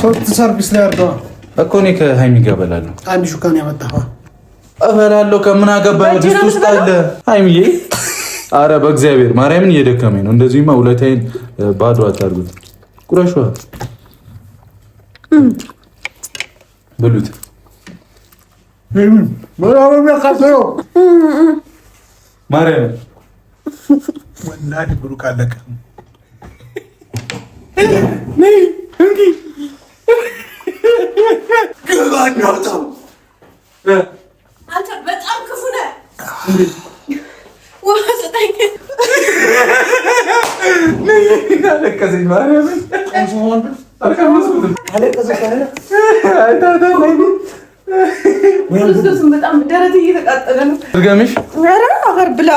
ሶስት ሰርቪስ ላይ አርደዋ እኮ እኔ ከሀይሚ ጋር እበላለሁ። አንድ ሹካን ያመጣው እበላለሁ። ከምን አገባኝ? ድስት ውስጥ አለ ሀይሚዬ። አረ በእግዚአብሔር ማርያምን እየደከመኝ ነው። እንደዚህማ ሁለታይን ባዶ አታርጉት። ቁረሿ ብሉት። ማርያምን ወላሂ ብሩክ አለቀ። አንተ በጣም ክፉ ነህ። ውሃ ስጠኝ። አለቀሰኝ ማርያምን። ክርስቶስን በጣም ደረት እየተቃጠለ ነው። ድርገምሽ ኧረ አፈር ብላ።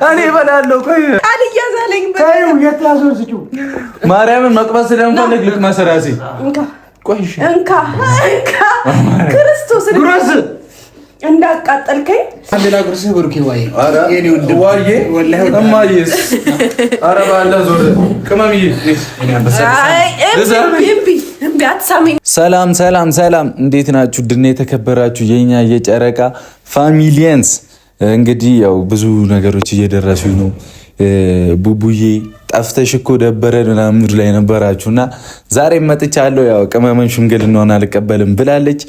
እኔ እበላለሁ። ቆይ ቃል እያዛለኝ ማርያምን መቅበስ ስለምፈልግ ልቅመስ እራሴ። ቆይ እንካ ክርስቶስን እንዳቃጠልከኝ አንዴላ ግርስ ብሩክ ወይ የኔ ወንድም ዋዬ እማዬስ ኧረ ባላ ዞር ቅመምዬ ሰላም ሰላም ሰላም፣ እንዴት ናችሁ? ድና የተከበራችሁ የኛ የጨረቃ ፋሚሊየንስ፣ እንግዲህ ያው ብዙ ነገሮች እየደረሱ ነው። ቡቡዬ ጠፍተሽ እኮ ደበረን ምናምን ላይ ነበራችሁና ዛሬ መጥቻለሁ። ያው ቅመመን ሽምግልናውን አልቀበልም ብላለች።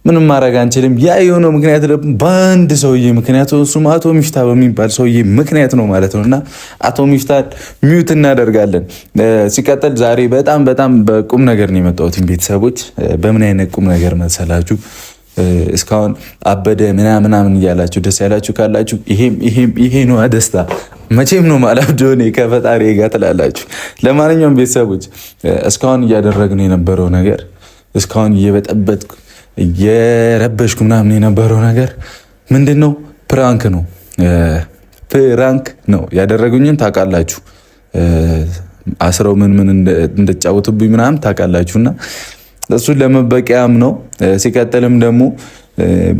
ምንም ማድረግ አንችልም። ያ የሆነው ምክንያት ደግሞ በአንድ ሰውዬ ምክንያት፣ እሱም አቶ ሚፍታ በሚባል ሰውዬ ምክንያት ነው ማለት ነው። እና አቶ ሚፍታን ሚዩት እናደርጋለን። ሲቀጥል ዛሬ በጣም በጣም በቁም ነገር ነው የመጣሁት ቤተሰቦች። በምን አይነት ቁም ነገር መሰላችሁ? እስካሁን አበደ ምናምን እያላችሁ ደስ ያላችሁ ካላችሁ ይሄ ነው ደስታ። መቼም ነው ማላብደው እኔ ከፈጣሪ ጋር ትላላችሁ። ለማንኛውም ቤተሰቦች እስካሁን እያደረግን የነበረው ነገር፣ እስካሁን እየበጠበጥኩ እየረበሽኩ ምናምን የነበረው ነገር ምንድን ነው? ፕራንክ ነው። ፕራንክ ነው ያደረጉኝን ታውቃላችሁ። አስረው ምን እንደጫወቱብኝ ምናምን ታውቃላችሁና እሱን ለመበቂያም ነው። ሲቀጥልም ደግሞ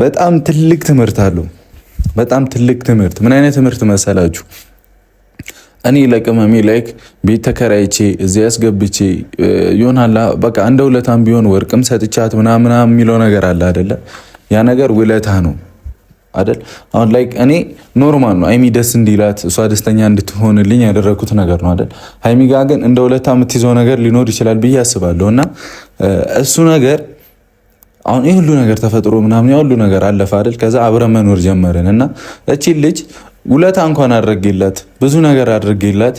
በጣም ትልቅ ትምህርት አለው። በጣም ትልቅ ትምህርት። ምን አይነት ትምህርት መሰላችሁ? እኔ ለቅመሜ ላይክ ቤት ተከራይቼ እዚያ ያስገብቼ ይሆናላ በቃ እንደ ውለታም ቢሆን ወርቅም ሰጥቻት ምናምን የሚለው ነገር አለ አይደለ? ያ ነገር ውለታ ነው አይደል? አሁን ላይክ እኔ ኖርማል ነው ሀይሚ ደስ እንዲላት እሷ ደስተኛ እንድትሆንልኝ ያደረኩት ነገር ነው አይደል? ሀይሚ ጋር ግን እንደ ውለታ የምትይዘው ነገር ሊኖር ይችላል ብዬ አስባለሁ። እና እሱ ነገር አሁን ይህ ሁሉ ነገር ተፈጥሮ ምናምን ያ ሁሉ ነገር አለፈ አይደል? ከዛ አብረን መኖር ጀመርን እና እቺ ልጅ ውለታ እንኳን አድርጌላት ብዙ ነገር አድርጌላት፣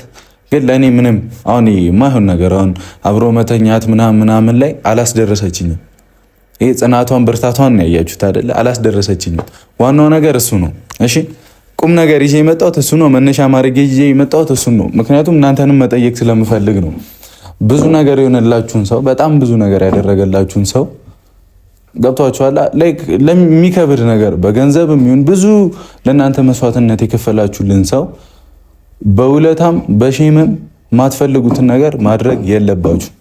ግን ለእኔ ምንም አሁን የማይሆን ነገር አሁን አብሮ መተኛት ምናምን ላይ አላስደረሰችኝም። ይሄ ጽናቷን ብርታቷን ነው ያያችሁት አይደለ? አላስደረሰችኝም። ዋናው ነገር እሱ ነው። እሺ ቁም ነገር ይዤ የመጣሁት እሱ ነው። መነሻ ማድረግ ይዤ የመጣሁት እሱ ነው። ምክንያቱም እናንተንም መጠየቅ ስለምፈልግ ነው። ብዙ ነገር የሆነላችሁን ሰው፣ በጣም ብዙ ነገር ያደረገላችሁን ሰው ገብቷችኋል። ላይክ ለሚከብድ ነገር በገንዘብ የሚሆን ብዙ ለእናንተ መስዋዕትነት የከፈላችሁልን ሰው በውለታም በሼምም ማትፈልጉትን ነገር ማድረግ የለባችሁ።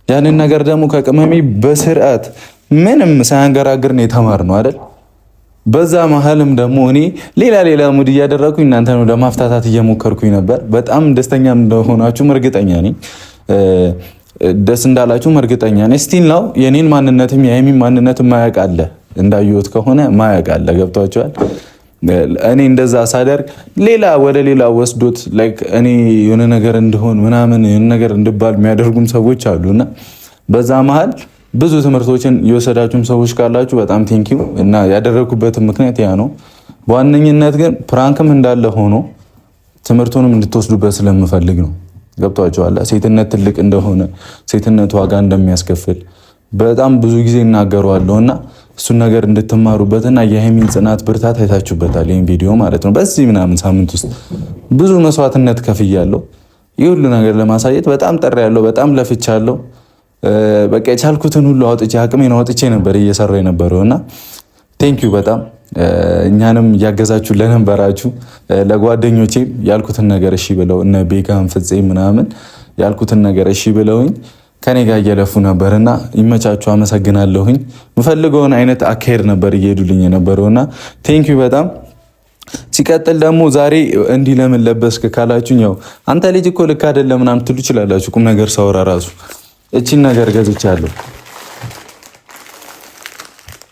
ያንን ነገር ደግሞ ከቅመሜ በስርዓት ምንም ሳያንገራግር ነው የተማርነው አይደል? በዛ መሀልም ደግሞ እኔ ሌላ ሙድ እያደረኩኝ እናንተ ነው ለማፍታታት እየሞከርኩኝ ነበር። በጣም ደስተኛ እንደሆናችሁም እርግጠኛ ነኝ። ደስ እንዳላችሁ እርግጠኛ ነኝ። ስቲል ነው የኔን ማንነትም የሀይሚን ማንነትም ማያውቅ አለ፣ እንዳየሁት ከሆነ ማያውቅ አለ። ገብቷችኋል? እኔ እንደዛ ሳደርግ ወደ ሌላ ወስዶት ላይክ እኔ የሆነ ነገር እንደሆን ምናምን የሆነ ነገር እንድባል የሚያደርጉም ሰዎች አሉና በዛ መሀል ብዙ ትምህርቶችን የወሰዳችሁም ሰዎች ካላችሁ በጣም ቴንኪው። እና ያደረኩበትም ምክንያት ያ ነው። በዋነኝነት ግን ፕራንክም እንዳለ ሆኖ ትምህርቱንም እንድትወስዱበት ስለምፈልግ ነው። ገብቷቸዋል። ሴትነት ትልቅ እንደሆነ፣ ሴትነት ዋጋ እንደሚያስከፍል በጣም ብዙ ጊዜ እናገረዋለሁ እና እሱን ነገር እንድትማሩበትና የሀይሚን ጽናት ብርታት አይታችሁበታል። ይህን ቪዲዮ ማለት ነው። በዚህ ምናምን ሳምንት ውስጥ ብዙ መስዋዕትነት ከፍያለሁ። ይህ ሁሉ ነገር ለማሳየት በጣም ጥሬያለሁ፣ በጣም ለፍቻለሁ። በቃ የቻልኩትን ሁሉ አውጥቼ አቅሜን አውጥቼ ነበር እየሰራ የነበረው እና ቴንኪዩ በጣም እኛንም እያገዛችሁ ለነበራችሁ ለጓደኞቼም ያልኩትን ነገር እሺ ብለው እነ ቤካም ፍፄ ምናምን ያልኩትን ነገር እሺ ብለውኝ ከኔ ጋር እየለፉ ነበርና ይመቻችሁ፣ አመሰግናለሁኝ። የምፈልገውን አይነት አካሄድ ነበር እየሄዱልኝ የነበረውና ቴንኪዩ በጣም ሲቀጥል ደግሞ ዛሬ እንዲህ ለምን ለበስክ ካላችሁኝ ያው አንተ ልጅ እኮ ልክ አይደለም ምናምን ትሉ ይችላላችሁ። ቁም ነገር ሳወራ ራሱ እቺን ነገር ገዝቻለሁ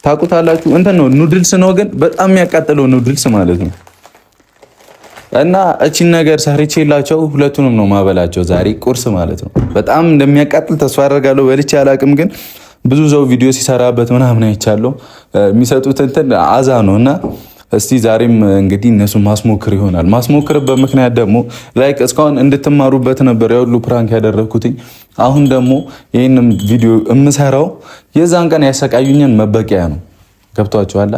ታውቁታላችሁ። እንትን ነው ኑድልስ ነው ግን በጣም የሚያቃጥለው ኑድልስ ማለት ነው። እና እቺን ነገር ሰርቼላቸው ሁለቱንም ነው ማበላቸው ዛሬ ቁርስ ማለት ነው። በጣም እንደሚያቃጥል ተስፋ አደርጋለሁ። በልቼ አላቅም ግን ብዙ ሰው ቪዲዮ ሲሰራበት ምናምን አይቻለሁ። የሚሰጡት እንትን አዛ ነው እና እስቲ ዛሬም እንግዲህ እነሱ ማስሞክር ይሆናል። ማስሞክርበት ምክንያት ደግሞ ላይክ እስካሁን እንድትማሩበት ነበር ያው ሁሉ ፕራንክ ያደረኩትኝ። አሁን ደግሞ ይህንም ቪዲዮ የምሰራው የዛን ቀን ያሰቃዩኝን መበቂያ ነው። ገብቷችኋል?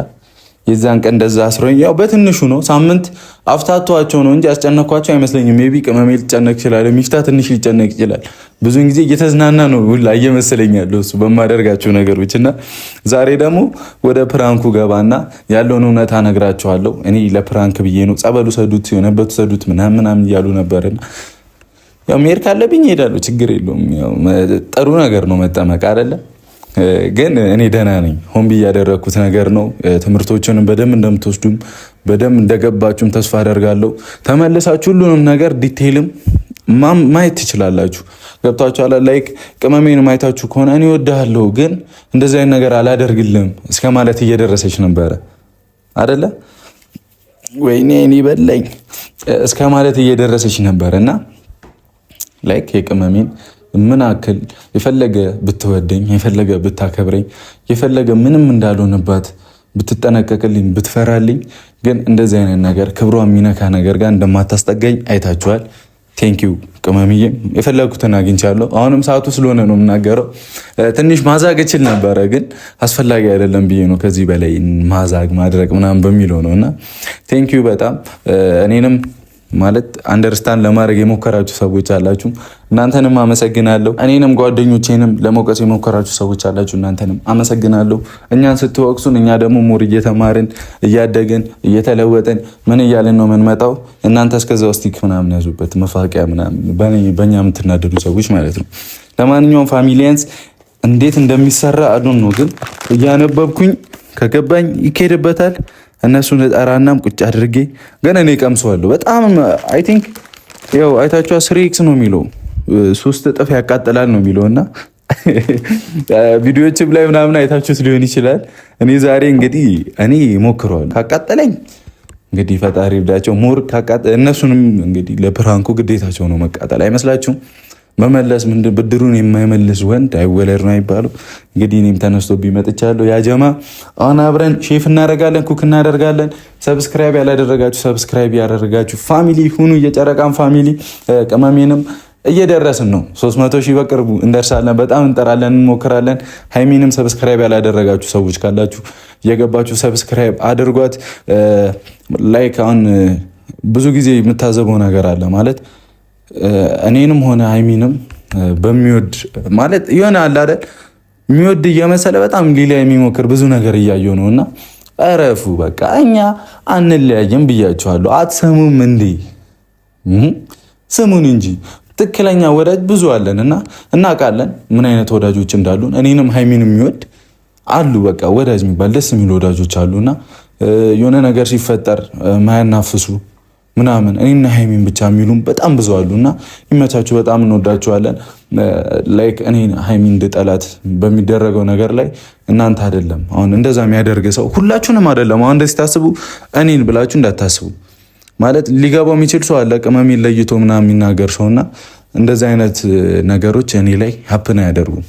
የዛን ቀን እንደዛ አስሮኝ ያው በትንሹ ነው ሳምንት አፍታቷቸው ነው እንጂ አስጨነኳቸው አይመስለኝም። ሜቢ ቅመሜ ሊጨነቅ ይችላል፣ ሚፍታ ትንሽ ሊጨነቅ ይችላል። ብዙን ጊዜ እየተዝናና ነው ሁላ እየመሰለኝ ያለው እሱ በማደርጋቸው ነገሮች እና ዛሬ ደግሞ ወደ ፕራንኩ ገባና ያለውን እውነታ እነግራቸዋለሁ። እኔ ለፕራንክ ብዬ ነው ጸበሉ ሰዱት የሆነበት ሰዱት ምናምን እያሉ ነበርና ያው መሄድ ካለብኝ እሄዳለሁ፣ ችግር የለውም። ያው ጥሩ ነገር ነው መጠመቅ አይደለ? ግን እኔ ደህና ነኝ። ሆን ብዬ ያደረግኩት ነገር ነው። ትምህርቶችንም በደንብ እንደምትወስዱም በደንብ እንደገባችሁም ተስፋ አደርጋለሁ። ተመልሳችሁ ሁሉንም ነገር ዲቴይልም ማየት ትችላላችሁ። ገብታችኋል? ላይክ ቅመሜን ማየታችሁ ከሆነ እኔ እወድሃለሁ ግን እንደዚህ አይነት ነገር አላደርግልም እስከ ማለት እየደረሰች ነበረ አይደለ? ወይኔ እኔ በለኝ እስከ ማለት እየደረሰች ነበር እና ላይክ የቅመሜን ምን አክል የፈለገ ብትወደኝ የፈለገ ብታከብረኝ የፈለገ ምንም እንዳልሆነባት ብትጠነቀቅልኝ ብትፈራልኝ ግን እንደዚህ አይነት ነገር ክብሯ የሚነካ ነገር ጋር እንደማታስጠጋኝ አይታችኋል። ቴንኪው ቅመምዬም የፈለግኩትን አግኝቻለሁ። አሁንም ሰዓቱ ስለሆነ ነው የምናገረው። ትንሽ ማዛግ እችል ነበረ ግን አስፈላጊ አይደለም ብዬ ነው ከዚህ በላይ ማዛግ ማድረግ ምናምን በሚለው ነው እና ቴንኪው በጣም እኔንም ማለት አንደርስታንድ ለማድረግ የሞከራችሁ ሰዎች አላችሁ፣ እናንተንም አመሰግናለሁ። እኔንም ጓደኞቼንም ለመውቀስ የሞከራችሁ ሰዎች አላችሁ፣ እናንተንም አመሰግናለሁ። እኛን ስትወቅሱን እኛ ደግሞ ሞር እየተማርን እያደግን እየተለወጥን ምን እያልን ነው የምንመጣው። እናንተ እስከዛው ስቲክ ምናምን ያዙበት መፋቂያ ምናምን በእኛ የምትናደዱ ሰዎች ማለት ነው። ለማንኛውም ፋሚሊያንስ እንዴት እንደሚሰራ አዱን ነው ግን እያነበብኩኝ ከገባኝ ይካሄድበታል። እነሱን ጠራናም ቁጭ አድርጌ ግን እኔ ቀምሰዋለሁ። በጣም አይ ቲንክ ያው አይታችሁ 3x ነው የሚለው 3 እጥፍ ያቃጥላል ነው የሚለው እና ቪዲዮዎችም ላይ ምናምን አይታችሁት ሊሆን ይችላል። እኔ ዛሬ እንግዲህ እኔ ሞክረዋለሁ። ካቃጠለኝ እንግዲህ ፈጣሪ ይርዳቸው። ሞር እነሱንም እንግዲህ ለፕራንኩ ግዴታቸው ነው መቃጠል አይመስላችሁም? መመለስ ምንድን ብድሩን የማይመልስ ወንድ አይወለድ ነው አይባለው። እንግዲህ እኔም ተነስቶ ቢመጥቻለሁ። ያጀማ አሁን አብረን ሼፍ እናደርጋለን፣ ኩክ እናደርጋለን። ሰብስክራይብ ያላደረጋችሁ ሰብስክራይብ ያደረጋችሁ ፋሚሊ ሁኑ። የጨረቃን ፋሚሊ ቅመሜንም እየደረስን ነው 300 ሺህ በቅርቡ እንደርሳለን። በጣም እንጠራለን፣ እንሞክራለን። ሃይሚንም ሰብስክራይብ ያላደረጋችሁ ሰዎች ካላችሁ እየገባችሁ ሰብስክራይብ አድርጓት። ላይክ አሁን ብዙ ጊዜ የምታዘበው ነገር አለ ማለት እኔንም ሆነ ሃይሚንም በሚወድ ማለት የሆነ አለ አይደል የሚወድ እየመሰለ በጣም ሊላ የሚሞክር ብዙ ነገር እያየሁ ነው እና እረፉ በቃ እኛ አንለያየም ብያችኋለሁ። አትሰሙም እንዴ? ስሙን እንጂ ትክክለኛ ወዳጅ ብዙ አለን እና እናውቃለን ምን አይነት ወዳጆች እንዳሉን። እኔንም ሃይሚንም የሚወድ አሉ በቃ ወዳጅ የሚባል ደስ የሚሉ ወዳጆች አሉና የሆነ ነገር ሲፈጠር ማያናፍሱ ምናምን እኔና ሃይሚን ብቻ የሚሉም በጣም ብዙ አሉና ይመቻችሁ። በጣም እንወዳችኋለን። ላይክ እኔ ሃይሚን እንድጠላት በሚደረገው ነገር ላይ እናንተ አይደለም አሁን እንደዛ የሚያደርግ ሰው ሁላችሁንም አይደለም አሁን እንደዚህ ታስቡ እኔን ብላችሁ እንዳታስቡ ማለት ሊገባው የሚችል ሰው አለ ቅመሜን ለይቶ ምናምን የሚናገር ሰውና እንደዚህ አይነት ነገሮች እኔ ላይ ሀፕን አያደርጉም።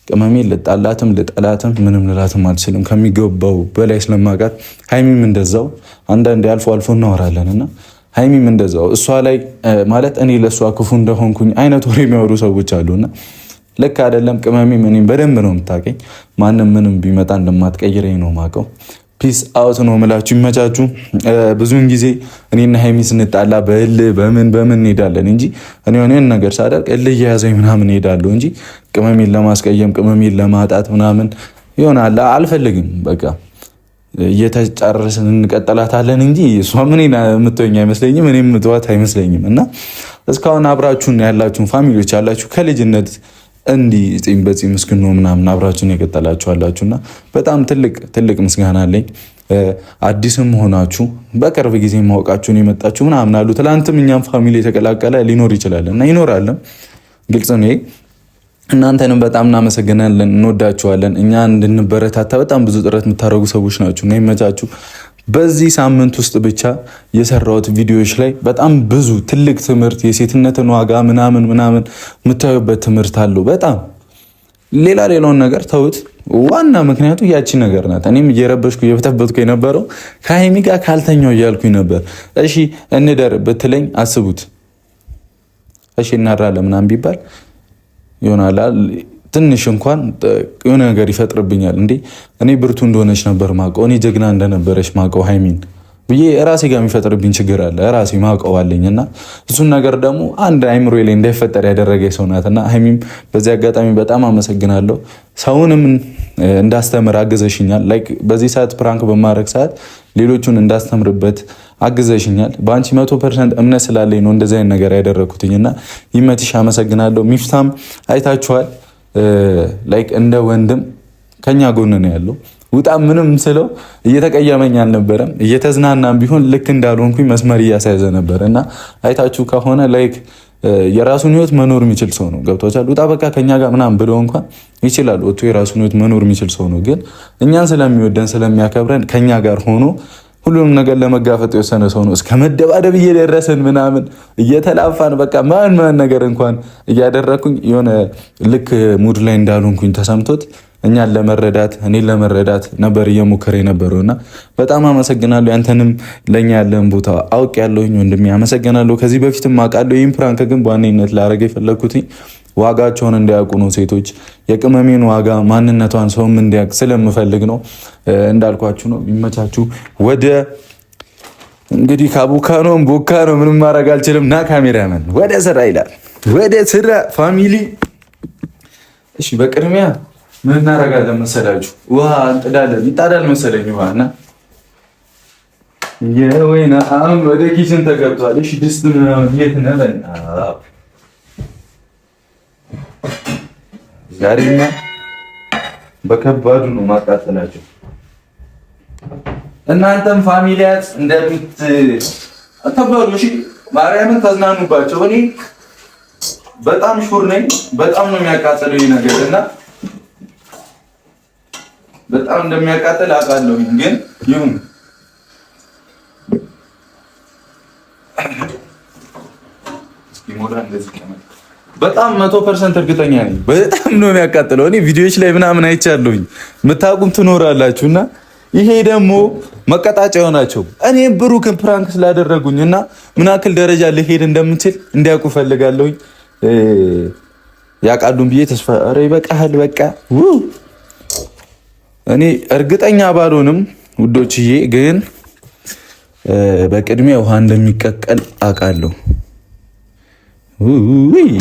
ቅመሜን ልጣላትም ልጠላትም ምንም ልላትም አልችልም ከሚገባው በላይ ስለማውቃት። ሃይሚም እንደዛው አንዳንዴ አልፎ አልፎ እናወራለንና ሃይሚም እንደዛው እሷ ላይ ማለት እኔ ለእሷ ክፉ እንደሆንኩኝ አይነት ወሬ የሚያወሩ ሰዎች አሉና ልክ አይደለም። ቅመሜም እኔም በደንብ ነው የምታውቀኝ። ማንም ምንም ቢመጣ እንደማትቀይረኝ ነው የማውቀው። ፒስ አውት ነው የምላችሁ። ይመቻችሁ። ብዙውን ጊዜ እኔና ሃይሚ ስንጣላ በምን እንሄዳለን እንጂ እኔ የሆነ ነገር ሳደርግ እልህ እየያዘኝ ምናምን እሄዳለሁ እንጂ ቅመሜን ለማስቀየም ቅመሜን ለማጣት ምናምን ይሆናል አልፈልግም። በቃ እየተጫረስን እንቀጥላታለን እንጂ እሷ ምን የምትወኝ አይመስለኝም፣ እኔም የምትዋት አይመስለኝም። እና እስካሁን አብራችሁን ያላችሁን ፋሚሊዎች ያላችሁ ከልጅነት እንዲህ ጺም በጺም ምስክኖ ምናምን አብራችሁን የቀጠላችሁ አላችሁና በጣም ትልቅ ምስጋና አለኝ። አዲስም ሆናችሁ በቅርብ ጊዜ ማወቃችሁን የመጣችሁ ምናምን አሉ። ትላንትም እኛም ፋሚሊ የተቀላቀለ ሊኖር ይችላል እና ይኖራለን። ግልጽ ነው። እናንተንም በጣም እናመሰግናለን፣ እንወዳችኋለን። እኛ እንድንበረታታ በጣም ብዙ ጥረት የምታደርጉ ሰዎች ናችሁ እና ይመቻችሁ። በዚህ ሳምንት ውስጥ ብቻ የሰራሁት ቪዲዮዎች ላይ በጣም ብዙ ትልቅ ትምህርት፣ የሴትነትን ዋጋ ምናምን የምታዩበት ትምህርት አለው። በጣም ሌላውን ነገር ተውት። ዋና ምክንያቱ ያቺ ነገር ናት። እኔም እየረበሽኩ እየበተበትኩ የነበረው ከሀይሚ ጋር ካልተኛው እያልኩኝ ነበር። እሺ እንደር ብትለኝ አስቡት። እሺ እናድራለን ምናምን ቢባል ይሆናል ትንሽ እንኳን የሆነ ነገር ይፈጥርብኛል። እንዴ እኔ ብርቱ እንደሆነች ነበር ማውቀው፣ እኔ ጀግና እንደነበረች ማውቀው ሀይሚን ብዬ ራሴ ጋር የሚፈጥርብኝ ችግር አለ። ራሴ ማውቀው አለኝ እና እሱን ነገር ደግሞ አንድ አይምሮ ላይ እንዳይፈጠር ያደረገ ሰው ናት እና ሀይሚም በዚህ አጋጣሚ በጣም አመሰግናለሁ። ሰውንም እንዳስተምር አግዘሽኛል። ላይክ በዚህ ሰዓት ፕራንክ በማድረግ ሰዓት ሌሎቹን እንዳስተምርበት አግዘሽኛል። በአንቺ 100% እምነት ስላለኝ ነው እንደዚህ አይነት ነገር ያደረኩትኝ እና ይመትሽ፣ አመሰግናለሁ። ሚፍታም አይታችኋል። ላይክ እንደ ወንድም ከኛ ጎን ነው ያለው። ውጣ ምንም ስለው እየተቀየመኝ አልነበረም። እየተዝናናም ቢሆን ልክ እንዳልሆንኩኝ መስመር እያሳያዘ ነበር እና አይታችሁ ከሆነ ላይክ የራሱን ህይወት መኖር የሚችል ሰው ነው። ገብቶቻል። ውጣ በቃ ከኛ ጋር ምናምን ብሎ እንኳን ይችላል ወጥቶ የራሱን ህይወት መኖር የሚችል ሰው ነው። ግን እኛን ስለሚወደን ስለሚያከብረን ከኛ ጋር ሆኖ ሁሉንም ነገር ለመጋፈጥ የወሰነ ሰው ነው። እስከ መደባደብ እየደረስን ምናምን እየተላፋን በቃ ማን ነገር እንኳን እያደረኩኝ የሆነ ልክ ሙድ ላይ እንዳልሆንኩኝ ተሰምቶት እኛን ለመረዳት እኔን ለመረዳት ነበር እየሞከረ የነበረው እና በጣም አመሰግናለሁ። ያንተንም ለእኛ ያለን ቦታ አውቅ ያለሁኝ ወንድሜ አመሰግናለሁ። ከዚህ በፊትም አውቃለሁ። ይህም ፕራንክ ግን በዋነኝነት ላደርግ የፈለግኩትኝ ዋጋቸውን እንዲያውቁ ነው። ሴቶች የቅመሜን ዋጋ ማንነቷን ሰውም እንዲያውቅ ስለምፈልግ ነው። እንዳልኳችሁ ነው። ይመቻችሁ። ወደ እንግዲህ ካቡካኖም ቦካ ነው ምንም ማድረግ አልችልም። ና ካሜራመን ወደ ስራ ይላል። ወደ ስራ ፋሚሊ። እሺ በቅድሚያ ምን እናደርጋለን መሰላችሁ? ውሃ እንጥዳለን። ይጣዳል መሰለኝ ውሃ እና የወይና አሁን ወደ ኪችን ተገብቷል። እሺ ድስት ምናምን የት ነበር? ዛሬማ በከባዱ ነው ማቃጠላቸው። እናንተም ፋሚሊያት እንደምትከበሩ እሺ፣ ማርያምን ተዝናኑባቸው። እኔ በጣም ሹር ነኝ። በጣም ነው የሚያቃጥለው ይሄ ነገር እና በጣም እንደሚያቃጥል አውቃለሁ። ግን ይሁን በጣም 100% እርግጠኛ ነኝ። በጣም ነው የሚያቃጥለው። እኔ ቪዲዮዎች ላይ ምናምን አይቻለሁኝ፣ የምታውቁም ትኖራላችሁና ይሄ ደግሞ መቀጣጫ የሆናቸው እኔ ብሩክን ፕራንክ ስላደረጉኝ እና ምን ያክል ደረጃ ልሄድ እንደምችል እንዲያውቁ ፈልጋለሁኝ። ያውቃሉን ብዬ ተስፋ ይበቃል። በቃ እኔ እርግጠኛ ባልሆንም ውዶችዬ፣ ግን በቅድሚያ ውሃ እንደሚቀቀል አውቃለሁ።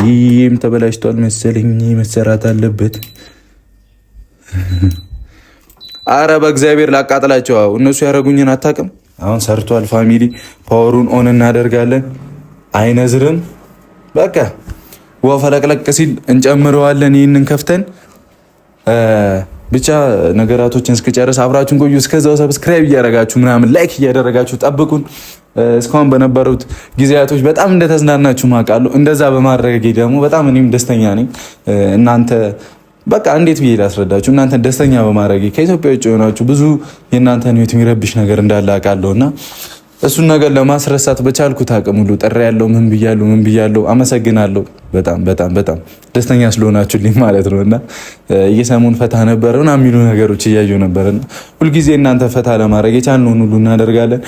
ይህም ተበላሽቷል መሰለኝ፣ መሰራት አለበት። አረ በእግዚአብሔር ላቃጥላቸው። እነሱ ያደረጉኝን አታውቅም። አሁን ሰርቷል። ፋሚሊ ፓወሩን ኦን እናደርጋለን። አይነዝርም። በቃ ውሃ ፈለቅለቅ ሲል እንጨምረዋለን። ይህንን ከፍተን ብቻ ነገራቶችን እስክጨርስ አብራችሁን ቆዩ። እስከዛው ሰብስክራይብ እያደረጋችሁ ምናምን ላይክ እያደረጋችሁ ጠብቁን። እስካሁን በነበሩት ጊዜያቶች በጣም እንደተዝናናችሁ ማውቃለሁ። እንደዛ በማድረጌ ደግሞ በጣም እኔም ደስተኛ ነኝ። እናንተ በቃ እንዴት ብዬ ላስረዳችሁ? እናንተ ደስተኛ በማድረጌ ከኢትዮጵያ ውጭ የሆናችሁ ብዙ የእናንተን ህይወት የሚረብሽ ነገር እንዳለ አውቃለሁ እና እሱን ነገር ለማስረሳት በቻልኩት አቅም ሁሉ ጥሪ ያለው ምን ብያለሁ። አመሰግናለሁ። በጣም በጣም በጣም ደስተኛ ስለሆናችሁልኝ ማለት ነው እና እየሰሙን ፈታ ነበረና የሚሉ ነገሮች እያየሁ ነበርና ሁልጊዜ እናንተ ፈታ ለማድረግ የቻልነውን ሁሉ እናደርጋለን።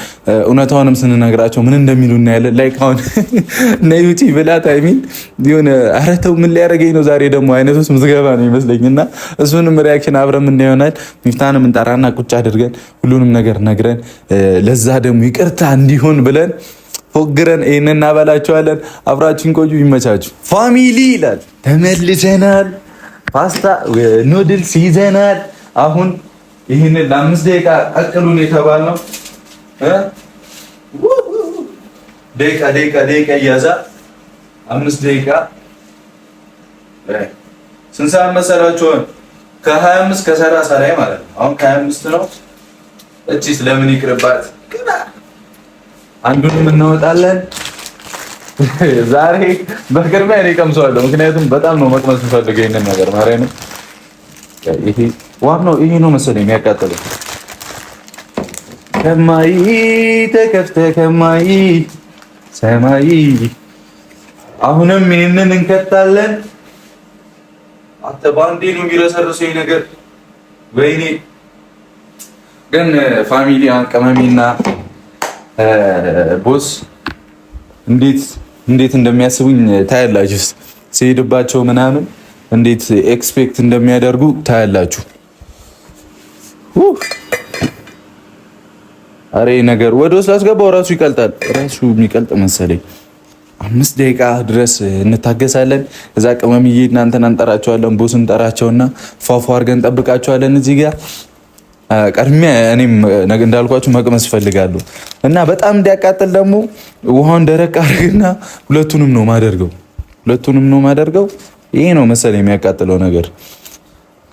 እውነታውንም ስንነግራቸው ምን እንደሚሉ እናያለን። ላይክ አሁን ነዩቲ ብላት አይሚን የሆነ ኧረ ተው ምን ሊያደርገኝ ነው ዛሬ ደግሞ አይነት ውስጥ ምትገባ ነው ይመስለኝና እሱንም ሪያክሽን አብረን እናየሆናል። ሚፍታንም እንጠራና ቁጭ አድርገን ሁሉንም ነገር ነግረን ለዛ ደግሞ ይቅርታ እንዲሆን ብለን ፎግረን ይህን እናበላቸዋለን። አብራችን ቆዩ። ይመቻችሁ ፋሚሊ ይላል። ተመልሰናል። ፓስታ ኑድልስ ይዘናል። አሁን ይህንን ለ5 ደቂቃ ቀቅሉን የተባልነው ደቂቃ እያዛ 5 ደቂቃ ስንት ሰዓት መሰላችሁ? ከ25 ከ30 ላይ ማለት ነው። አሁን ከ25 ነው። እቺስ ለምን ይቅርባት? አንዱንም እናወጣለን። ዛሬ በቅድሚያ እኔ ቀምሰዋለሁ፣ ምክንያቱም በጣም ነው መቅመስ የምፈልገው ይሄንን ነገር ማርያም። ይሄ ዋናው ይሄ ነው መሰለኝ የሚያቃጥለው። ከማይ ተከፍተ ከማይ ሰማይ አሁንም ይሄንን እንከታለን። አንተ ባንዴ ነው የሚረሰርሰው ይሄ ነገር። ወይኔ ግን ፋሚሊ አንቀመሚና ቦስ እንዴት እንደሚያስቡኝ ታያላችሁ። ሲሄድባቸው ምናምን እንዴት ኤክስፔክት እንደሚያደርጉ ታያላችሁ። አሬ ነገር ወደ ውስጥ አስገባው ራሱ ይቀልጣል። ራሱ የሚቀልጥ መሰለኝ። 5 ደቂቃ ድረስ እንታገሳለን። እዛ ቅመምዬ እናንተን አንጠራቸዋለን፣ ቦስ እንጠራቸውና ፏፏ አድርገን እንጠብቃቸዋለን እዚህ ጋር። ቀድሜ እኔም እንዳልኳችሁ መቅመስ እፈልጋለሁ እና በጣም እንዲያቃጥል ደግሞ ውሃውን ደረቅ አድርግና ሁለቱንም ነው ማደርገው። ይሄ ነው መሰለኝ የሚያቃጥለው ነገር።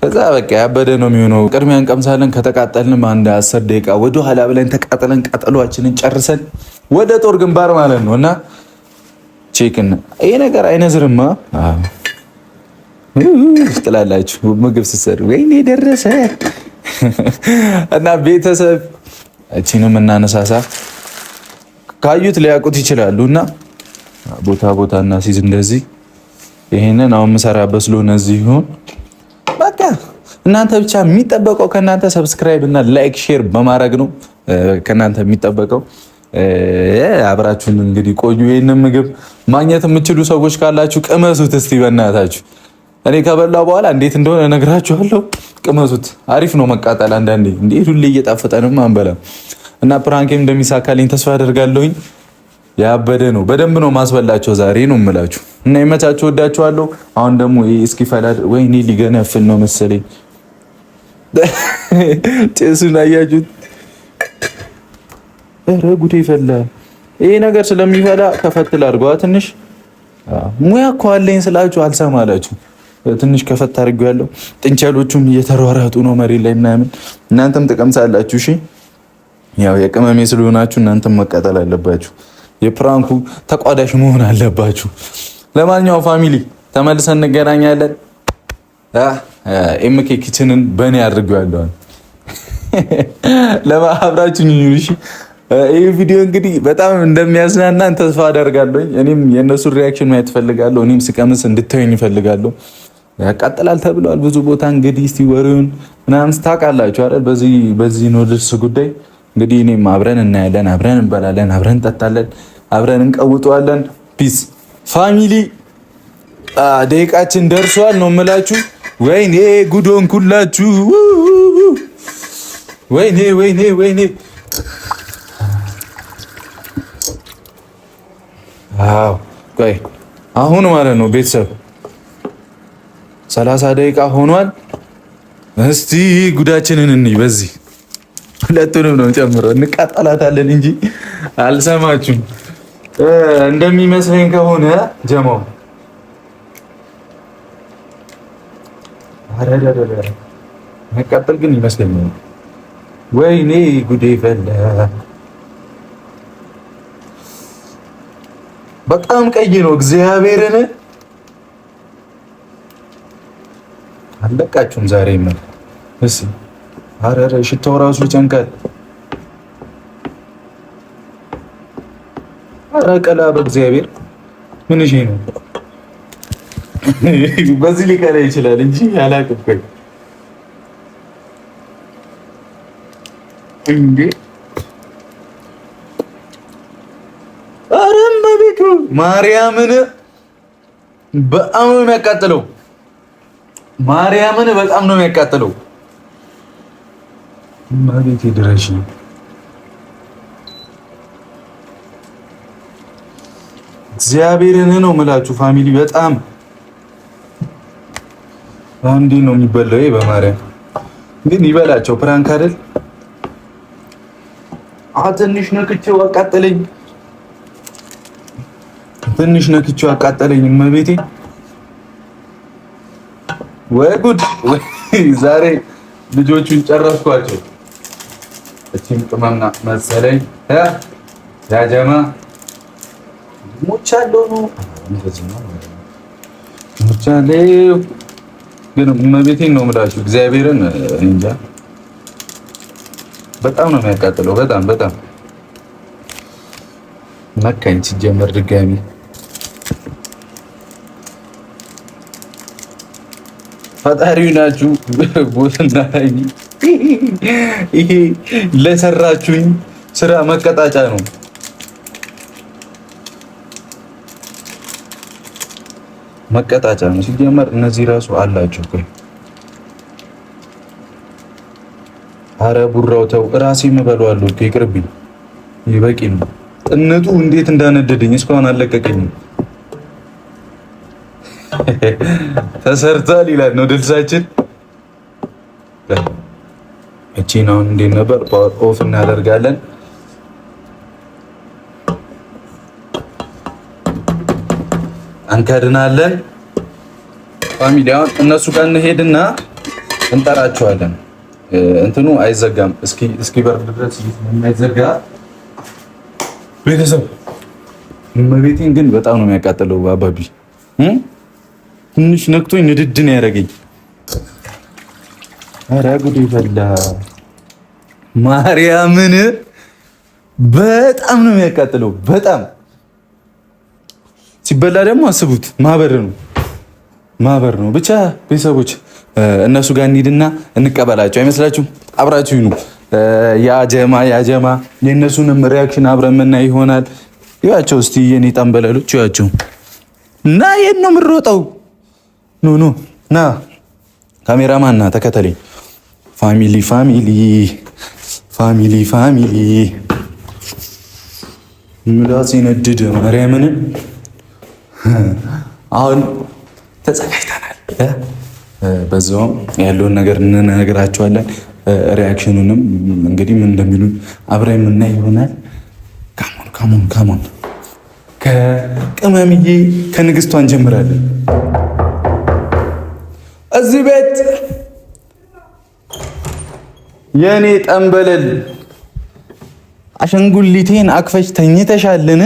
ከዛ በቃ ያበደ ነው የሚሆነው። ቅድሚያ እንቀምሳለን። ከተቃጠልንም አንድ 10 ደቂቃ ወደ ኋላ ብለን ተቃጠለን ቃጠሏችንን ጨርሰን ወደ ጦር ግንባር ማለት ነው። እና ቼክን ይሄ ነገር አይነዝርማ ትላላችሁ ምግብ ስትሰሩ ወይኔ ደረሰ እና ቤተሰብ እቺንም እናነሳሳ። ካዩት ሊያውቁት ይችላሉ እና ቦታ እና ሲዝ እንደዚህ ይሄንን አሁን የምሰራበት ስለሆነ እዚህ ይሁን በቃ። እናንተ ብቻ የሚጠበቀው ከእናንተ ሰብስክራይብ እና ላይክ ሼር በማድረግ ነው ከእናንተ የሚጠበቀው። አብራችሁን እንግዲህ ቆዩ። ይሄንን ምግብ ማግኘት የምትችሉ ሰዎች ካላችሁ ቅመሱት እስቲ በእናታችሁ። እኔ ከበላው በኋላ እንዴት እንደሆነ እነግራችኋለሁ። ቅመሱት። አሪፍ ነው መቃጠል አንዳንዴ። እንዴ ሁሌ እየጣፈጠንም አንበላም። እና ፕራንኬም እንደሚሳካልኝ ተስፋ አደርጋለሁኝ። ያበደ ነው። በደንብ ነው ማስበላቸው ዛሬ ነው የምላችሁ። እና ይመቻችሁ። ወዳችኋለሁ። አሁን ደግሞ ይሄ እስኪፈላ ወይኔ ሊገነፍል ነው መሰለኝ። ጭሱን አያችሁት? ኧረ ጉዴ ፈላ። ይሄ ነገር ስለሚፈላ ከፈትል አድርገዋ ትንሽ። ሙያ እኮ አለኝ ስላችሁ አልሰማላችሁ። ትንሽ ከፈት አድርጌዋለሁ። ጥንቸሎቹም እየተሯሯጡ ነው መሬት ላይ ምናምን። እናንተም ትቀምሳላችሁ። እሺ ያው የቅመሜ ስለሆናችሁ እናንተም መቃጠል አለባችሁ። የፕራንኩ ተቋዳሽ መሆን አለባችሁ። ለማንኛውም ፋሚሊ ተመልሰን እንገናኛለን። ኤምኬ ኪችንን በእኔ አድርጌዋለሁ። ለማብራችሁኝ እሺ። ይህ ቪዲዮ እንግዲህ በጣም እንደሚያዝናናን ተስፋ አደርጋለሁ። እኔም የእነሱን ሪያክሽን ማየት እፈልጋለሁ። እኔም ስቀምስ እንድታዩኝ እፈልጋለሁ። ያቃጥላል ተብለዋል ብዙ ቦታ። እንግዲህ እስቲ ወሬውን ምናምን ታውቃላችሁ አይደል? በዚህ ኑድልስ ጉዳይ እንግዲህ እኔም አብረን እናያለን፣ አብረን እንበላለን፣ አብረን እንጠጣለን፣ አብረን እንቀውጠዋለን። ፒስ ፋሚሊ። ደቂቃችን ደርሷል ነው የምላችሁ። ወይኔ ጉዶን ኩላችሁ። ወይኔ አዎ ቆይ አሁን ማለት ነው ቤተሰብ 30 ደቂቃ ሆኗል። እስቲ ጉዳችንን እንይ። በዚህ ሁለቱንም ነው ጨምረው እንቃጠላታለን እንጂ አልሰማችሁም። እንደሚመስለኝ ከሆነ ጀማው አረዳዳዳ መቃጠል ግን ይመስለኛል። ወይኔ ጉዴ ፈላ። በጣም ቀይ ነው እግዚአብሔርን። አለቃችሁም ዛሬ ምን እሺ? አረረ ሽታው ራሱ ይጨንቃል። አረ ቀላ በእግዚአብሔር ምን እሺ ነው? በዚህ ሊቀራ ይችላል እንጂ አላውቅም። እንዴ አረም በቤቱ ማርያምን በጣም ነው የሚያቃጥለው። ማርያምን በጣም ነው የሚያቃጥለው። ማቤቴ ድረሽ እግዚአብሔርን ነው የምላችሁ ፋሚሊ። በጣም አንዴ ነው የሚበላው። በማርያም ግን ይበላቸው ፕራንክ አይደል? ትንሽ ነክቼው አቃጠለኝ። ትንሽ ነክቼው አቃጠለኝ። እመቤቴ ወይ ጉድ! ዛሬ ልጆቹን ጨረስኳቸው። እቺም ቅመምና መሰለኝ ያጀማ ሞቻለሁ ነው እንደዚህ ነው ሞቻለሁ። ግን መቤቴን ነው የምላችሁ እግዚአብሔርን እንጃ በጣም ነው የሚያቃጥለው። በጣም መካኝ ሲጀመር ድጋሚ ፈጣሪው ናችሁ ቦትና ይሄ ለሰራችሁኝ ስራ መቀጣጫ ነው። መቀጣጫ ነው ሲጀመር። እነዚህ ራሱ አላችሁ እኮ አረ ቡራው ተው፣ ራሴ የምበለዋለሁ እኮ ይቅርብኝ። ይበቂ ነው። ጥነቱ እንዴት እንዳነደደኝ እስካሁን አለቀቀኝም። ተሰርቷል ይላል ነው ድልሳችን። እቺን አሁን እንዴት ነበር ፓወር ኦፍ እናደርጋለን። አንከድናለን። ፋሚሊ አሁን እነሱ ጋር እንሄድና እንጠራቸዋለን። እንትኑ አይዘጋም። እስኪ በርድ ድረስ የማይዘጋ ቤተሰብ እመቤቴን ግን በጣም ነው የሚያቃጥለው። አባቢ ትንሽ ነክቶኝ ንድድ ነው ያደረገኝ። ኧረ ጉድ ይፈላ ማርያምን በጣም ነው የሚያቃጥለው። በጣም ሲበላ ደግሞ አስቡት ማህበር ነው። ብቻ ቤተሰቦች እነሱ ጋር እንሂድና እንቀበላቸው። አይመስላችሁም? አብራችሁ ይኑ። ያጀማ የእነሱንም ሪያክሽን አብረን የምናይ ይሆናል። ይዋቸው እስቲ የኔ ጠንበለሎች ይዋቸው እና የት ነው የምሮጠው? ኑ ና ካሜራማን ና ተከተለኝ። ፋሚሊ ምላስ ይነድድ ማርያምን። አሁን ተዘጋጅተናል። በዛውም ያለውን ነገር እንነግራቸዋለን። ሪያክሽኑንም እንግዲህ ምን እንደሚሉን አብረን የምናይ ይሆናል። ካሞን ከቅመምዬ ከንግስቷ እንጀምራለን። እዚህ ቤት የኔ ጠንበለል አሸንጉሊቴን አቅፈሽ ተኝተሻልን?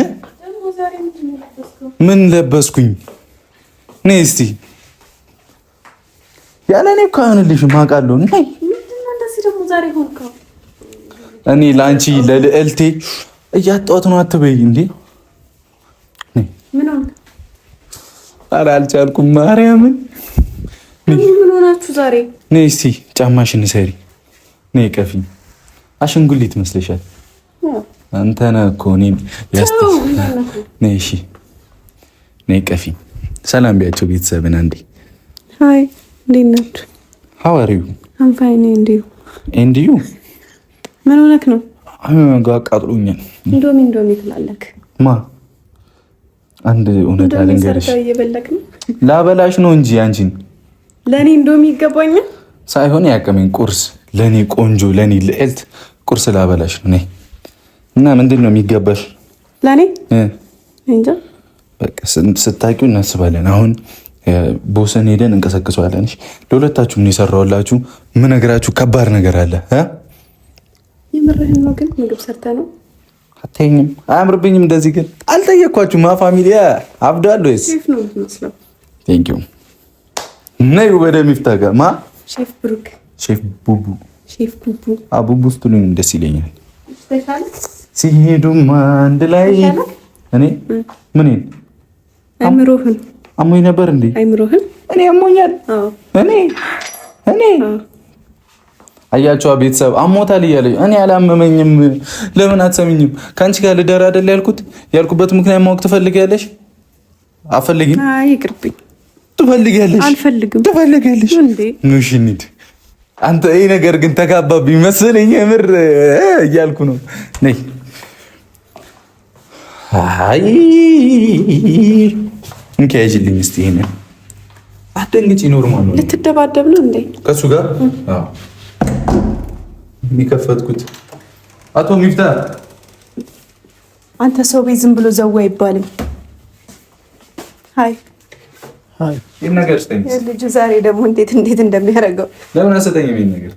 ምን ለበስኩኝ? ነይ እስቲ ያለ እኔ እኮ አይሆንልሽም አውቃለሁ። ነይ እኔ ለአንቺ ለልዕልቴ እያጣሁት ነው አትበይ እንዴ። ኧረ አልቻልኩም ማርያምን። ምን ሆናችሁ ዛሬ? ነይ እስቲ ጫማሽን ሰሪ። ነይ ቀፊኝ። አሸንጉሊት መስለሻል። አንተ ነህ እኮ እኔን ነይ እሺ፣ ነይ ቀፊኝ። ሰላም ቢያቸው ቤተሰብን አንዴ። ሃይ እንዴት ናችሁ? ሃው አር ዩ? አም ፋይን ኤንድ ዩ? ምን ሆነክ ነው? አቃጥሎኛል። እንዶሚ ትላለክ? ማ አንድ እውነት አልንገርሽ። ላበላሽ ነው እንጂ አንቺን ለኔ እንዶሚ ይገባኛል ሳይሆን ያቀመኝ ቁርስ ለኔ ቆንጆ ለኔ ልዕልት ቁርስ ላበላሽ ነው። ነይ እና ምንድን ነው የሚገባሽ ለኔ? እንጃ በቃ ስታቂው እናስባለን። አሁን ቦሰን ሄደን እንቀሰቅሰዋለን። እሺ ለሁለታችሁም ነው የሰራሁላችሁ። ምን ነገራችሁ ከባድ ነገር አለ። የምርህን ነው? ግን ምግብ ሰርተህ ነው? አታየኝም? አያምርብኝም እንደዚህ። ግን አልጠየኳችሁም። ፋሚሊያ አብዳሉ ወይስ ሼፍ ነው የምትመስለው? ቴንክ ዩ ነይ ወደ ሚፍታ ጋር ማ ሼፍ ብሩክ ሼፍ ቡቡ አቡቡ ስትሉኝ ደስ ይለኛል። ሲሄዱም አንድ ላይ እኔ ምን አይምሮህን አሞኝ ነበር እንዴ? አይምሮህን እኔ አሞኛል። እኔ አያቸዋ ቤተሰብ አሞታል እያለኝ እኔ አላመመኝም። ለምን አትሰሚኝም? ከአንቺ ጋር ልደር አይደል ያልኩበት ምክንያት ማወቅ ትፈልጊያለሽ? አፈልጊም? አይ ይቅርብኝ። ትፈልጊያለሽ? አልፈልግም። ትፈልጊያለሽ እንዴ? እሺ እንሂድ። አንተ ይሄ ነገር ግን ተጋባብኝ መሰለኝ። የምር እያልኩ ነው። ነይ አይ እንከያጅልኝ እስቲ። ይሄንን አትደንግጪ። ኖርማል ነው። ልትደባደብ ነው እንዴ ከሱ ጋር? አዎ የሚከፈትኩት አቶ ሚፍታ። አንተ ሰው ቤት ዝም ብሎ ዘዋ አይባልም። ሃይ ይሄን ነገር ስጠኝ። ልጁ ዛሬ ደግሞ እንዴት እንደሚያደርገው ለምን አሰጠኝ? ይሄን ነገር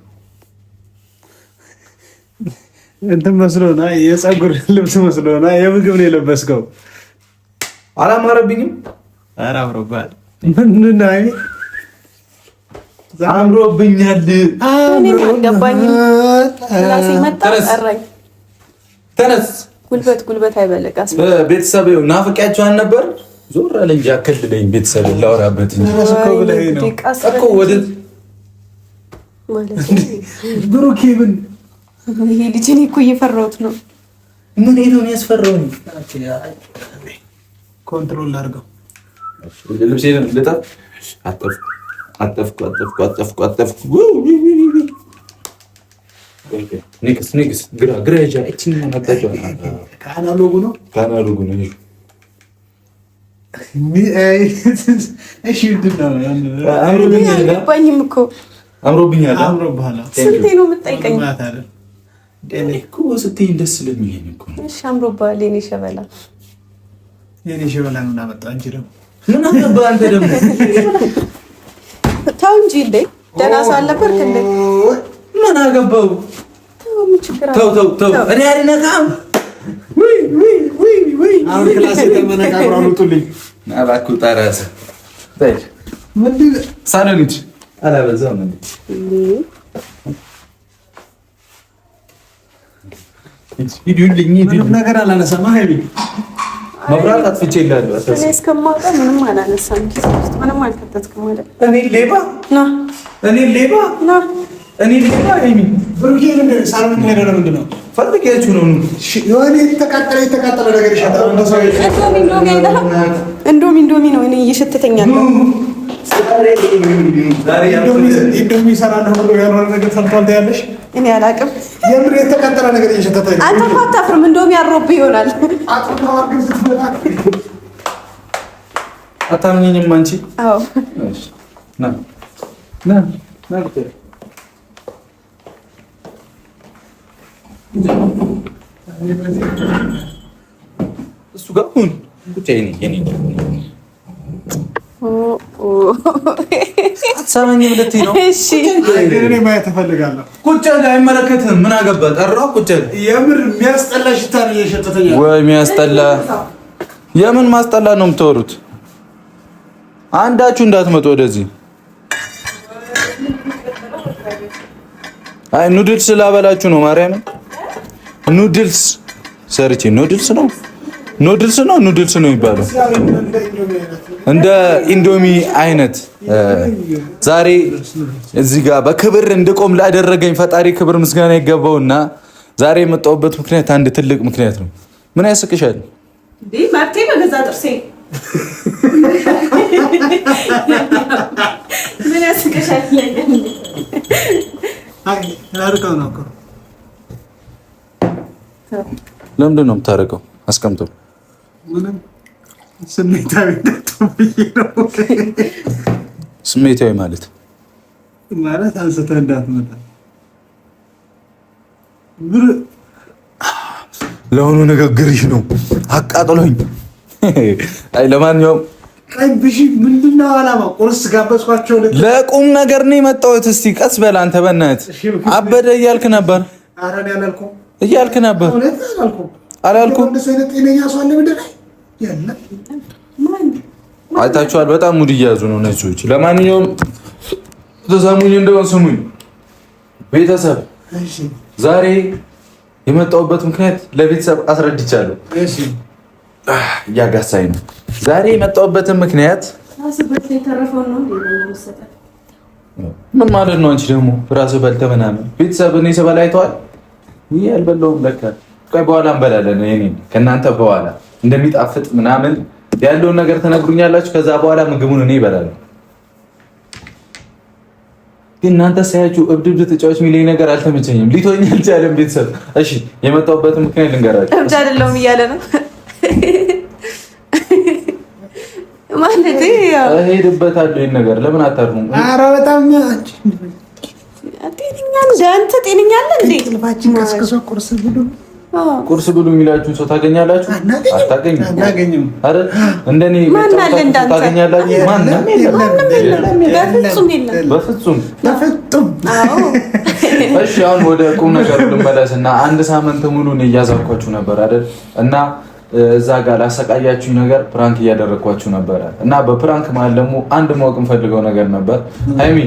እንትን መስሎና የፀጉር ልብስ መስሎና የምግብ ነው የለበስከው። አላማረብኝም? ኧረ አምሮብሃል። ምንድን ነው አምሮብኛል። እኔም አልገባኝም። ራሴ መጣ ጠራኝ። ተነስ። ጉልበት አይበለቃስ። ቤተሰብ ናፍቄያቸው አልነበር? ዞር አለ እንጂ አከልለኝ። ቤተሰብ ላወራበት እንጂ እኮ ወደ ማለት ብሩኬ ምን ይሄ ልጅ እኔ እኮ እየፈራሁት ነው። ምን ሄዶ ነው ያስፈራው? ኮንትሮል አድርገው። ልብሴን ልጠፍ። አጠፍኩ። ኔክስ ግራ ሄጃ እቺን ማጣጫው ካናሎጉ ነው። እሺ አምሮብኛል እኮ አምሮብኛል። ስንቴ ነው የምትጠይቀኝ? እኮ ስትይኝ ደስ ስለሚለኝ እኮ ነው። እሺ አምሮብሃል የኔ ሸበላ። ምን አመጣህ አንቺ ደግሞ? ምን አገባህ አንተ ደግሞ? ተው እንጂ እንዴ ደህና ሰው አልነበርክ እንዴ? ምን አገባው? ተው እኔ አልነካም። አሁን ክላስ የተመነቃቅረው አሉጡልኝ። አባኩ ታራሰ ታይል ምንድን ሳሎኒት አላበዛም እንዴ? ይዱልኝ ነገር አላነሳማ። ሀይሚ መብራት አጥፍቼ ይላል። እኔ እስከማውቀ ምንም አላነሳም። ምንም አልከተትክም ማለት እኔ ሌባ ና ሀይሚ ብሩኬ ምንድን ሳሎን ነገር ምንድን ነው ፈልጌያችሁ ነው? የሆነ የተቃጠለ ነገር ይሸጣል። እንዶሚ ነው እኔ እየሸተተኛል። ኢንዶሚ ይሰራል ብሎ ያልሆነ ነገር ፈልቷል ያለሽ እኔ አላውቅም። የምር የተቃጠለ ነገር እየሸተተኝ አንተ እኮ አታፍርም? እንዶሚ አሮብህ ይሆናል። አታምኚኝም አንቺ? አዎ ና እሱ ጋር ሁን ብቻ የኔ አትሰማኝም ልትይ ነው? እሺ እኔ ማየት እፈልጋለሁ። ቁጭ ያለ አይመለከትህም። ምን አገባህ? ጠራሁ ቁጭ ያለ የምር የሚያስጠላ ሽታ ነው እየሸተተኝ። ወይ የሚያስጠላ የምን ማስጠላ ነው የምታወሩት? አንዳችሁ እንዳትመጡ ወደዚህ። አይ ኑድልስ ላበላችሁ ነው። ማርያምን ኑድልስ ሰርቼ ኑድልስ ነው የሚባለው። እንደ ኢንዶሚ አይነት ዛሬ እዚህ ጋር በክብር እንድቆም ላደረገኝ ፈጣሪ ክብር ምስጋና ይገባውና ዛሬ የመጣሁበት ምክንያት አንድ ትልቅ ምክንያት ነው። ምን ያስቅሻል? ማርቴ በገዛ ጥርሴ ምን ያስቅሻል? ለምንድን ነው የምታረቀው? አስቀምጠው። ስሜታዊ ማለት አንስተህ እንዳትመጣ ለሆኑ ንግግርሽ ነው አቃጥሎኝ። አይ ለማንኛውም ምንድነው ዓላማ? ቁርስ ጋበዝኳቸው። ለቁም ነገር ነው የመጣሁት። እስቲ ቀስ በል አንተ። በእናትህ አበደ እያልክ ነበር አላልኩም? አይታችኋል። በጣም ሙድ እያያዙ ነው እነዚህ ሰዎች። ለማንኛውም ተሰሙኝ፣ እንደውን ስሙኝ ቤተሰብ። ዛሬ የመጣሁበት ምክንያት ለቤተሰብ አስረድቻለሁ። እያጋሳኝ ነው። ዛሬ የመጣሁበትን ምክንያት ምን ማለት ነው? አንቺ ደግሞ ራስህ በልተህ ምናምን ቤተሰብ እኔ ስበላ አይተዋል። ይህ አልበላሁም ለካ። ቆይ በኋላ እንበላለን። እኔ ከእናንተ በኋላ እንደሚጣፍጥ ምናምን ያለውን ነገር ተነግሩኛላችሁ። ከዛ በኋላ ምግቡን እኔ እበላለሁ። ግን እናንተ ሳያችሁ እብድ ተጫዋች የሚለኝ ነገር አልተመቸኝም። ሊቶኝ አልቻለም። ቤተሰብ እሺ፣ የመጣሁበትን ምክንያት ልንገራችሁ። እብድ አይደለሁም እያለ ነው ማለት እሄድበታለሁ። ይሄን ነገር ለምን አታርሙም? ኧረ በጣም ጤነኛ እንደ አንተ ጤነኛ አለ እንዴ? ልባችን ቀስቅሶ ቁርስ ብሉ ቁርስ ብሉ የሚላችሁን ሰው ታገኛላችሁ? አታገኙም። አረ እንደኔ ታገኛላችሁ? ማንም የለም። በፍጹም። እሺ አሁን ወደ ቁም ነገር ልመለስና አንድ ሳምንት ሙሉ እያዛኳችሁ ነበር አይደል? እና እዛ ጋር ላሰቃያችሁ ነገር ፕራንክ እያደረኳችሁ ነበረ። እና በፕራንክ ማለት ደግሞ አንድ ማወቅ የምፈልገው ነገር ነበር። ሃይሚ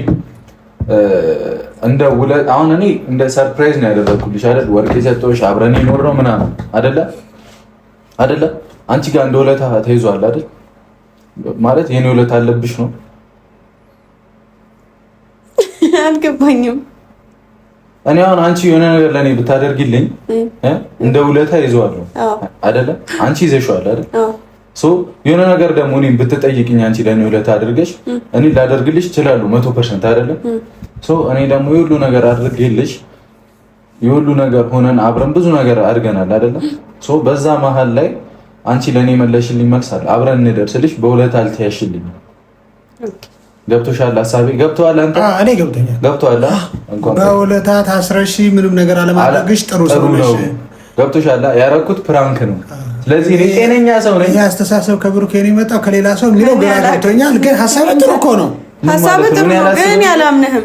እንደ ውለት አሁን እኔ እንደ ሰርፕራይዝ ነው ያደረኩልሽ አይደል? ወርቅ የሰጠሁሽ አብረን የኖርነው ምናምን አይደለ? አንቺ ጋር እንደ ውለታ ተይዟል አይደል? ማለት የኔ ውለታ አለብሽ ነው። አልገባኝም። እኔ አሁን አንቺ የሆነ ነገር ለኔ ብታደርጊልኝ እንደ ውለታ ይዘዋለሁ አይደለ? አንቺ ይዘሽዋል አይደል? የሆነ ነገር ደግሞ እኔን ብትጠይቅኝ አንቺ ለኔ ውለታ አድርገሽ እኔ ላደርግልሽ እችላለሁ 100% አይደለ? እኔ ደግሞ የሁሉ ነገር አድርጌልሽ የሁሉ ነገር ሆነን አብረን ብዙ ነገር አድርገናል አይደለ? በዛ መሀል ላይ አንቺ ለኔ መለሽልኝ መልስ አለ አብረን እንደርስልሽ በውለታ አልተያሽልኝ። ገብቶሻል? ሐሳቤ ገብቶሃል? አንተ እኔ ገብቶኛል። ገብቶሃል? እንኳን በውለታ ታስረሽ ምንም ነገር አለማድረግሽ ጥሩ ነው። ገብቶሻል? ያረኩት ፕራንክ ነው። ስለዚህ እኔ ጤነኛ ሰው ነኝ። ይሄ አስተሳሰብ ከብሩክ የኔ መጣው ከሌላ ሰው የሚለው ግራ ገብቶኛል። ግን ሐሳብ ጥሩ እኮ ነው። ሐሳብ ጥሩ ነው፣ ግን ያላምነህም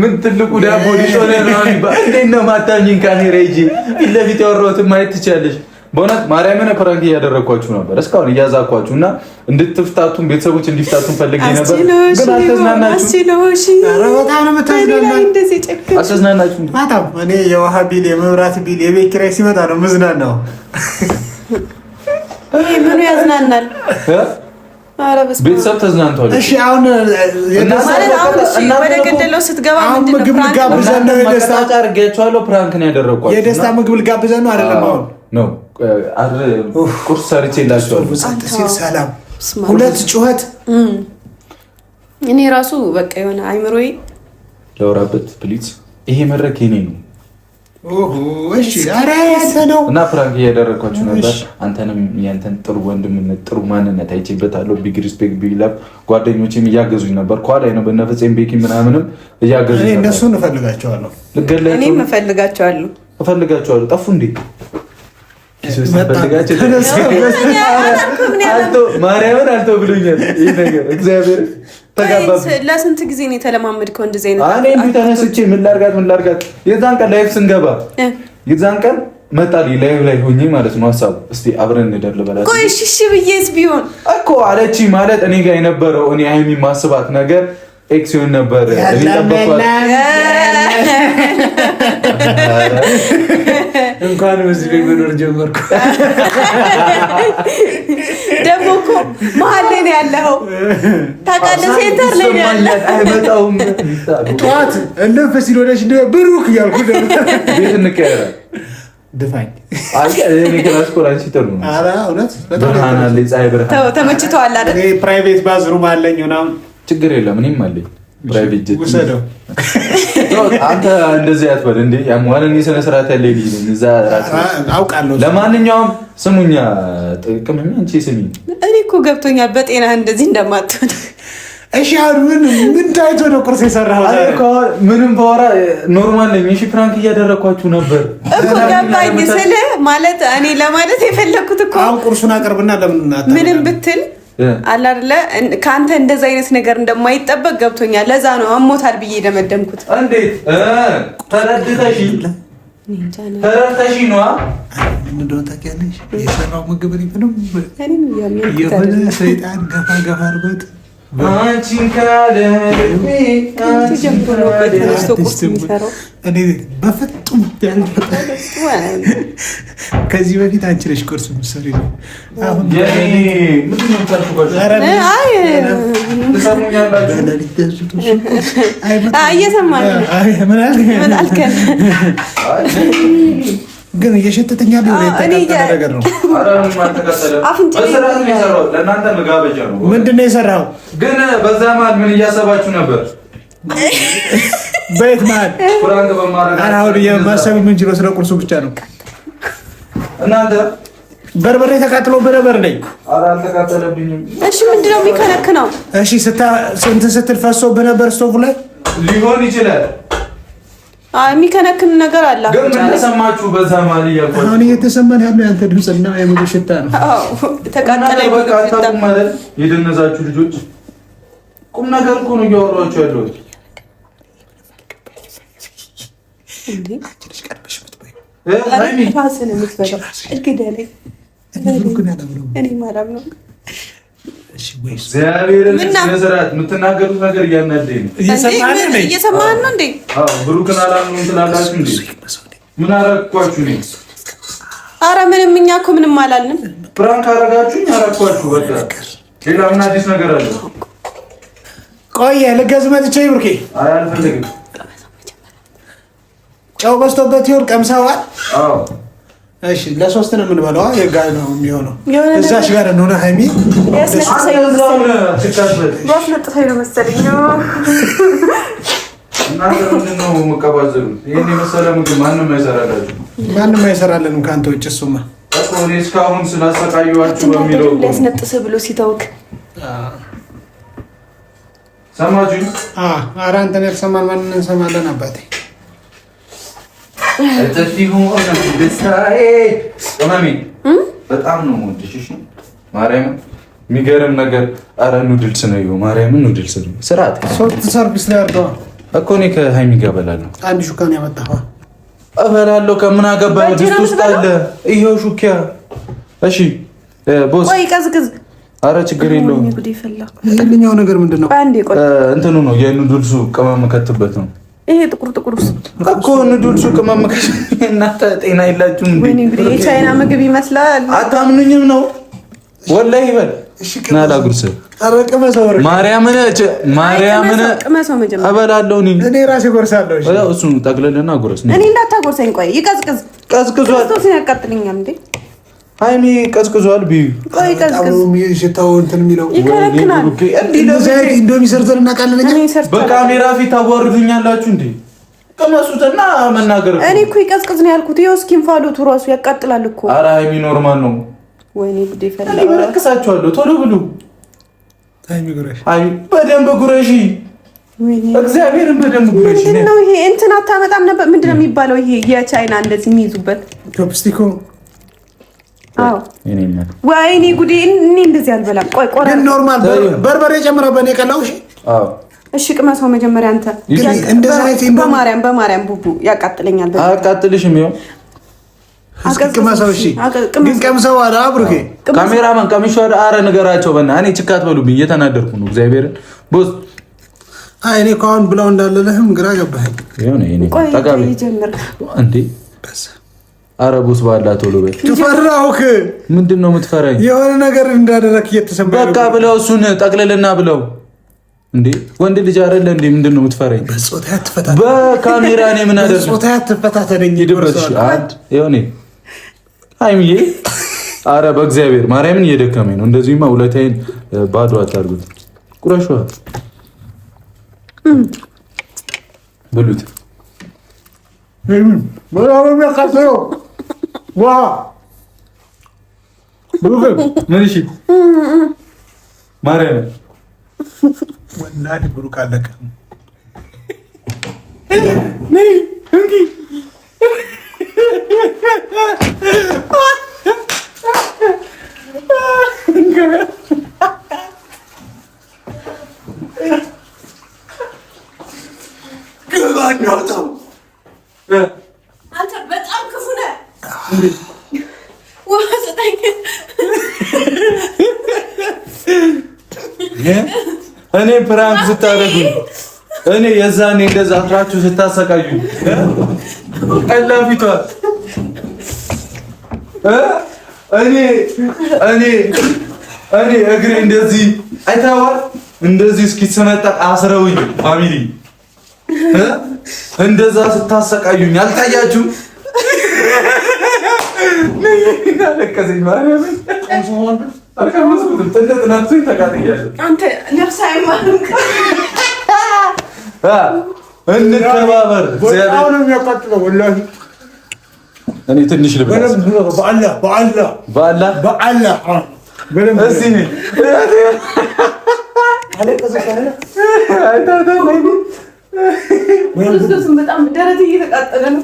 ምን ትልቁ ዳቦ ሊሾነ ነው ይባል። እንዴት ነው ማታኝን ካሜራ ይጂ ፊት ለፊት ያወራሁትን ማየት ትችያለሽ። በእውነት ማርያምን ፕራንክ እያደረኳችሁ ነበር እስካሁን እያዛኳችሁ እና እንድትፍታቱን ቤተሰቦች እንዲፍታቱን ፈልጌ ነበር፣ ግን አልተዝናናችሁም። በጣም ነው የምታዝናናው። አልተዝናናችሁም። በጣም እኔ የውሃ ቢል የመብራት ቢል የቤት ኪራይ ሲመጣ ነው ምዝናናው። ምኑ ያዝናናል? ቤተሰብ ተዝናንቷል። እሺ አሁን ወደ ገደለው ስትገባ ምግብ ልጋብዘን ነው። የደስታ አድርጌያችኋለሁ። ፕራንክ ነው ያደረኳችሁ። የደስታ ምግብ ልጋብዘን ነው አይደለም? አሁን ነው ቁርስ ሰርቼላችኋለሁ። ሰላም ሁለት ጩኸት እኔ ራሱ በቃ የሆነ አይምሮዬ ለወራበት ፕሊዝ። ይሄ መድረክ የኔ ነው። እሺ አረ ያንተ ነው እና ፕራንክ እያደረኳችሁ ነበር። አንተንም ያንተን ጥሩ ወንድምነት ጥሩ ማንነት አይቼበታለሁ። ቢግ ሪስፔክት ቢግ ላቭ። ጓደኞቼም እያገዙኝ ነበር። ኳላይ ነው በነፍጼም ቤኪ ምናምንም እያገዙኝ ነበር። እነሱን እፈልጋቸዋለሁ። እኔም እፈልጋቸዋለሁ። ጠፉ እንዴ? ማርያምን አልተው ብሎኛል። ይሄ ነገር እግዚአብሔር ለስንት ጊዜ ነው የተለማመድከው እንደዚህ አይነት? እኔ እንዴ ተነስቼ ምን ላርጋት የዛን ቀን ላይፍ ስንገባ የዛን ቀን መጣልኝ ላይቭ ላይ ሆኜ ማለት ነው ሀሳቡ እስቲ አብረን እንደር ልበላት። ቆይ እሺ ብዬሽ ቢሆን እኮ አለች ማለት እኔ ጋር የነበረው እኔ ሃይሚ ማስባት ነገር ኤክሲዮን ነበር። እኔ ጠበቅኳት እንኳን እዚህ ላይ መኖር ጀመርኩ። ደግሞ እኮ መሀል ላይ ነው ያለኸው ታውቃለህ፣ ሴንተር ላይ ነው ያለኸው። አይመጣውም ጠዋት እልፍ ሲል ወደሽ ብሩክ እያልኩ ቤት እንቀያየራለን። ድፋኝ እኔ ክላስ እኮ ላንቺ ጥሩ ነው። ኧረ እውነት ብርሃን አለኝ፣ ፀሐይ ብርሃን ተመችቶሃል አይደል? እኔ ፕራይቬት ባዝሩም አለኝ ምናምን ችግር የለም። እኔም አለኝ ፕራይቬት ጀት ውሰደው። አንተ እንደዚህ አትበል እንዴ! ያሟል እኔ ስነ ስርዓት ያለኝ ልጅ ነኝ። እዛ ራስ አውቃለሁ። ለማንኛውም ስሙኛ ጥቅምኛ አንቺ ስሚ። እኔ እኮ ገብቶኛል በጤና እንደዚህ እንደማትሆን። እሺ አሁን ምን ታይቶ ነው ቁርስ የሰራኸው? ምንም ባወራ ኖርማል ነኝ። እሺ ፕራንክ እያደረኳችሁ ነበር እኮ ገባኝ። ስለ ማለት እኔ ለማለት የፈለኩት እኮ አሁን ቁርሱን አቅርብና ለምን ምንም ብትል አለ አይደለ ከአንተ እንደዛ አይነት ነገር እንደማይጠበቅ ገብቶኛል። ለዛ ነው አሞታል ብዬ ደመደምኩት። እንዴት ተረድተሽ ነው እንደው ታውቂያለሽ የሰራው ምግብ የሆነ ሰይጣን ገፋ ገፋ አድርጎት አንቺን ካለ እኔ በፍጹም ከዚህ በፊት አንቺ ነሽ ቁርስ ምሰሪ ነው። አሁን ግን እየሸተተኛ ነገር ነው። ምንድን ነው የሰራው? ግን በዛ መሀል ምን እያሰባችሁ ነበር? በየት መሀል? አሁን ማሰብ የምንችለው ስለ ቁርሱ ብቻ ነው። እናንተ በርበሬ ተቃጥሎ በነበር ነኝ። አልተቃጠለብኝም። እሺ ምንድን ነው የሚከነክነው? እሺ ስንት ስትል ፈሶ በነበር ስቶቭ ላይ ሊሆን ይችላል። የሚከነክን ነገር አለ። ግን ተሰማችሁ? በዛ ማሊ ያቆይ አሁን እየተሰማን ያለው ያንተ ድምጽና የምግብ ሽታ ነው። አዎ ተቃጠለ። በቃ ታውቁ ማለት የደነዛችሁ ልጆች ቁም ነገር እኮ ነው እያወራችሁ ያለው። እንዴ ትንሽ ቀርበሽ ምትበይ ራስን የምትበላው እግደለኝ። እኔ ማራም ነው። እግዚአብሔርን ስለሰራት የምትናገሩት ነገር እያናደኝ ነው። እየሰማህን ነው እንዴ? አዎ ብሩክን አላምነውም ትላላችሁ እንዴ? ምን አረኳችሁ ነኝ? አረ ምንም፣ እኛ እኮ ምንም አላልንም። ፕራንክ አረጋችሁኝ፣ አረኳችሁ። በቃ ሌላ ምን አዲስ ነገር አለ? ቆየ ልገዝ መጥቼ ብሩኬ። አይ አልፈልግም። ጨው በዝቶበት ይሆን ቀምሰዋል? አዎ እሺ ለሶስት ነው የምንበላው። የጋር ነው የሚሆነው። እዛሽ ጋር እንደሆነ ሃይሚ ያስነጥሰኝ ነው መሰለኝ። እናንተ ምንድን ነው የምትቀባዘሉት? ይሄን የመሰለ ምግብ ማንም አይሰራላችሁ። ማንም አይሰራልንም ከአንተ ውጭ። እሱማ እኮ እኔ እስካሁን ስላሰቃየኋችሁ በሚለው እኮ ሊያስነጥስህ ብሎ ሲተውክ ሰማችሁኝ? ኧረ አንተን ያልሰማን ማንን እንሰማለን? አባቴ በጣም ነው የምወድሽ። ማርያምን የሚገርም ነገር። ኧረ ኑድልስ ነው ይኸው፣ ማርያምን ኑድልስ ነው። ስርዓት ሶፍት ሰርቪስ ላይ አድርገዋል እኮ። እኔ ከሃይሚ ጋር እበላለሁ። አንድ ሹካን ያመጣኸው እበላለሁ። ከምን አገባኝ? ድስት ውስጥ አለ ይኸው ሹኪያ። እሺ ቦስ ቆይ ቀዝቅዝ። ኧረ ችግር የለውም። ይሄኛው ነገር ምንድን ነው? እንትኑ ነው የኑድልሱ ቅመም ከትበት ነው ይሄ ጥቁር ጥቁር እኮ ኑድልሱ ቅመም እናንተ ጤና የላችሁም እንዴ? ወይኔ እንግዲህ የቻይና ምግብ ይመስላል። አታምኑኝም ነው ወላሂ። ይበል ና ላጉርስህ። ማርያምን እበላለሁ እኔ ራሴ ጎርሳለሁ። እሱ ጠቅልልና ጉረስ። እኔ እንዳታጎርሰኝ። ቆይ ይቀዝቅዝ። ቀዝቅዟል። ክርስቶስን ያቃጥለኛል እንዴ? ሃይሚ ቀዝቅዟል። ቢዩ ቆይ ቀዝቅዝ። ሽታው እንትን የሚለው ይከለክናል። እንደሚ ሰርተን እናቃለለኛ። በካሜራ ፊት ታዋርዱኛላችሁ እንዴ? ቀመሱትና መናገር። እኔ እኮ ይቀዝቅዝ ነው ያልኩት። ይኸው እስኪ እንፋሎቱ ራሱ ያቃጥላል እኮ። ኧረ ሃይሚ ኖርማል ነው። ወይኔ ጉዴ ፈላ። እኔ በረከሳችኋለሁ። ቶሎ ብሉ። ሃይሚ ጉረሽ። ሃይሚ በደንብ ጉረሺ። እግዚአብሔርን በደንብ ጉረሺ። ምንድን ነው ይሄ? እንትን አታመጣም ነበር? ምንድን ነው የሚባለው ይሄ የቻይና እንደዚህ የሚይዙበት ቶፕስቲኮ? አዎ ወይኔ ጉዴ። እኔ እንደዚህ አልበላም። ቆይ ቆራ ኖርማል በርበሬ ጨምረው በኔ ቀላው። እሺ አዎ እሺ ቅመሰው መጀመሪያ አንተ። በማርያም ቡቡ ያቃጥለኛል። አያቃጥልሽም? ይኸው ቅመሰው። እሺ ግን ቀምሰው አለ አብሩኬ። ካሜራማን ቀምሼው ኧረ ንገራቸው በእናትህ። እኔ ችካት በሉብኝ፣ እየተናደርኩ ነው እግዚአብሔርን። ቦስ አይ እኔ ከአሁን ብለው እንዳለለህም ግራ ገባኸኝ። ይኸው ነው እኔ ተቃበል እንዴ። ኧረ ቦስ ባላ ቶሎ በል። ትፈራውክ ምንድን ነው የምትፈራኝ? የሆነ ነገር እንዳደረክ እየተሰማኝ። በቃ ብለው እሱን ጠቅልልና ብለው እንዴ። ወንድ ልጅ አይደለ እንዴ? ምንድን ነው የምትፈራኝ? በጾታ አትፈታተኝ። በካሜራ እኔ ምን አደረኩ? በጾታ አትፈታተኝ። ይደብርሽ አንድ ይኸው ነው ሃይሚዬ። ኧረ በእግዚአብሔር ማርያምን እየደከመኝ ነው። እንደዚህማ ሁለታዬን ባዶ አታርጉት። ቁረሿ ብሉት። ምን እሺ ማርያምን ወላሂ ብሩክ አለቀ። አንተ በጣም ክፉ ነህ። ውሃ ስጠኝ። እኔ ፕራንክ ስታደርጉ እኔ የዛኔ እንደዛ አፍራችሁ ስታሰቃዩ ቀላፊቷ እኔ እግሬ እንደዚህ አይተዋል። እንደዚህ እስኪ ስመጣ አስረውኝ ፋሚሊ እንደዛ ስታሰቃዩኝ አልታያችሁም? ለከሰኝ ማርያም አልቀመስኩትም። ተነጥናችሁ ተቃጥያለሁ። አንተ ነፍስ አይማርም። እንከባበር። በጣም ነው የሚያቃጥለው ወላሂ። እኔ ትንሽ ልብስ በአላህ ክርስቶስን በጣም ደረቴ እየተቃጠለ ነው።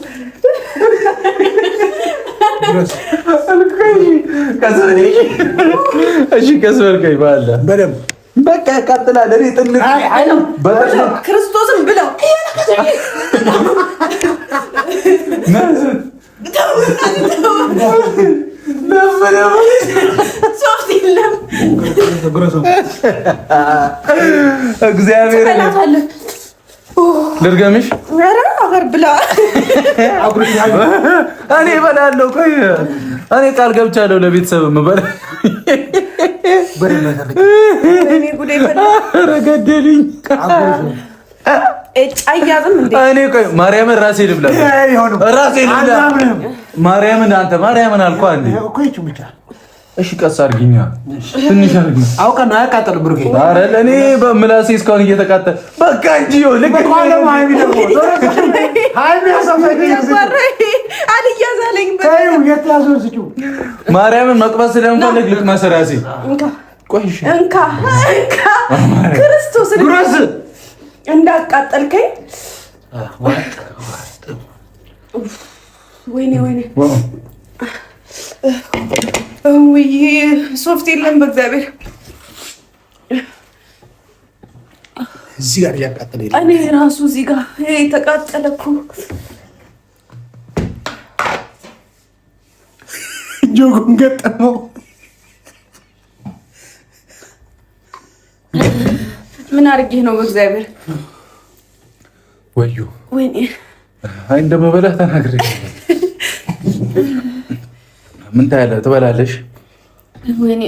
እሺ ከስበርከኝ ባለ በደምብ በቃ ያቃጥላል። እኔ ጥልቅ ክርስቶስን ብለው ሶፍት የለም እግዚአብሔር ልርገምሽ አፈር ብላ እኔ እበላለሁ። ቆይ እኔ ቃል ገብቻለሁ ለቤተሰብ የምበላ ረገደልኝ አያዝም እንዴ? እኔ ቆይ ማርያምን ራሴ ልብላ ማርያምን አንተ ማርያምን አልኳ እንዴ? እሺ ቀስ አድርጊኛ ትንሽ አድርጊኝ። አውቀን ነው ያቃጠለው ብሩኬ። ኧረ ለእኔ በምላሴ እስካሁን እየተቃጠለ በቃ እንጂ ልክ ማርያምን መቅበስ ስለምፈልግ ልክ መሰራሴ እንካ ክርስቶስ እንዳቃጠልከኝ። ወይኔ ሶፍት የለም በእግዚአብሔር። እዚህ ጋር እያቃጠለ እኔ ራሱ እዚህ ጋር ተቃጠለ እኮ። ጆጉን ገጠመው። ምን አድርጌ ነው በእግዚአብሔር? ወይኔ አይ እንደምበላ ተናግሬ ምን ታያለህ? ትበላለሽ? ወይኔ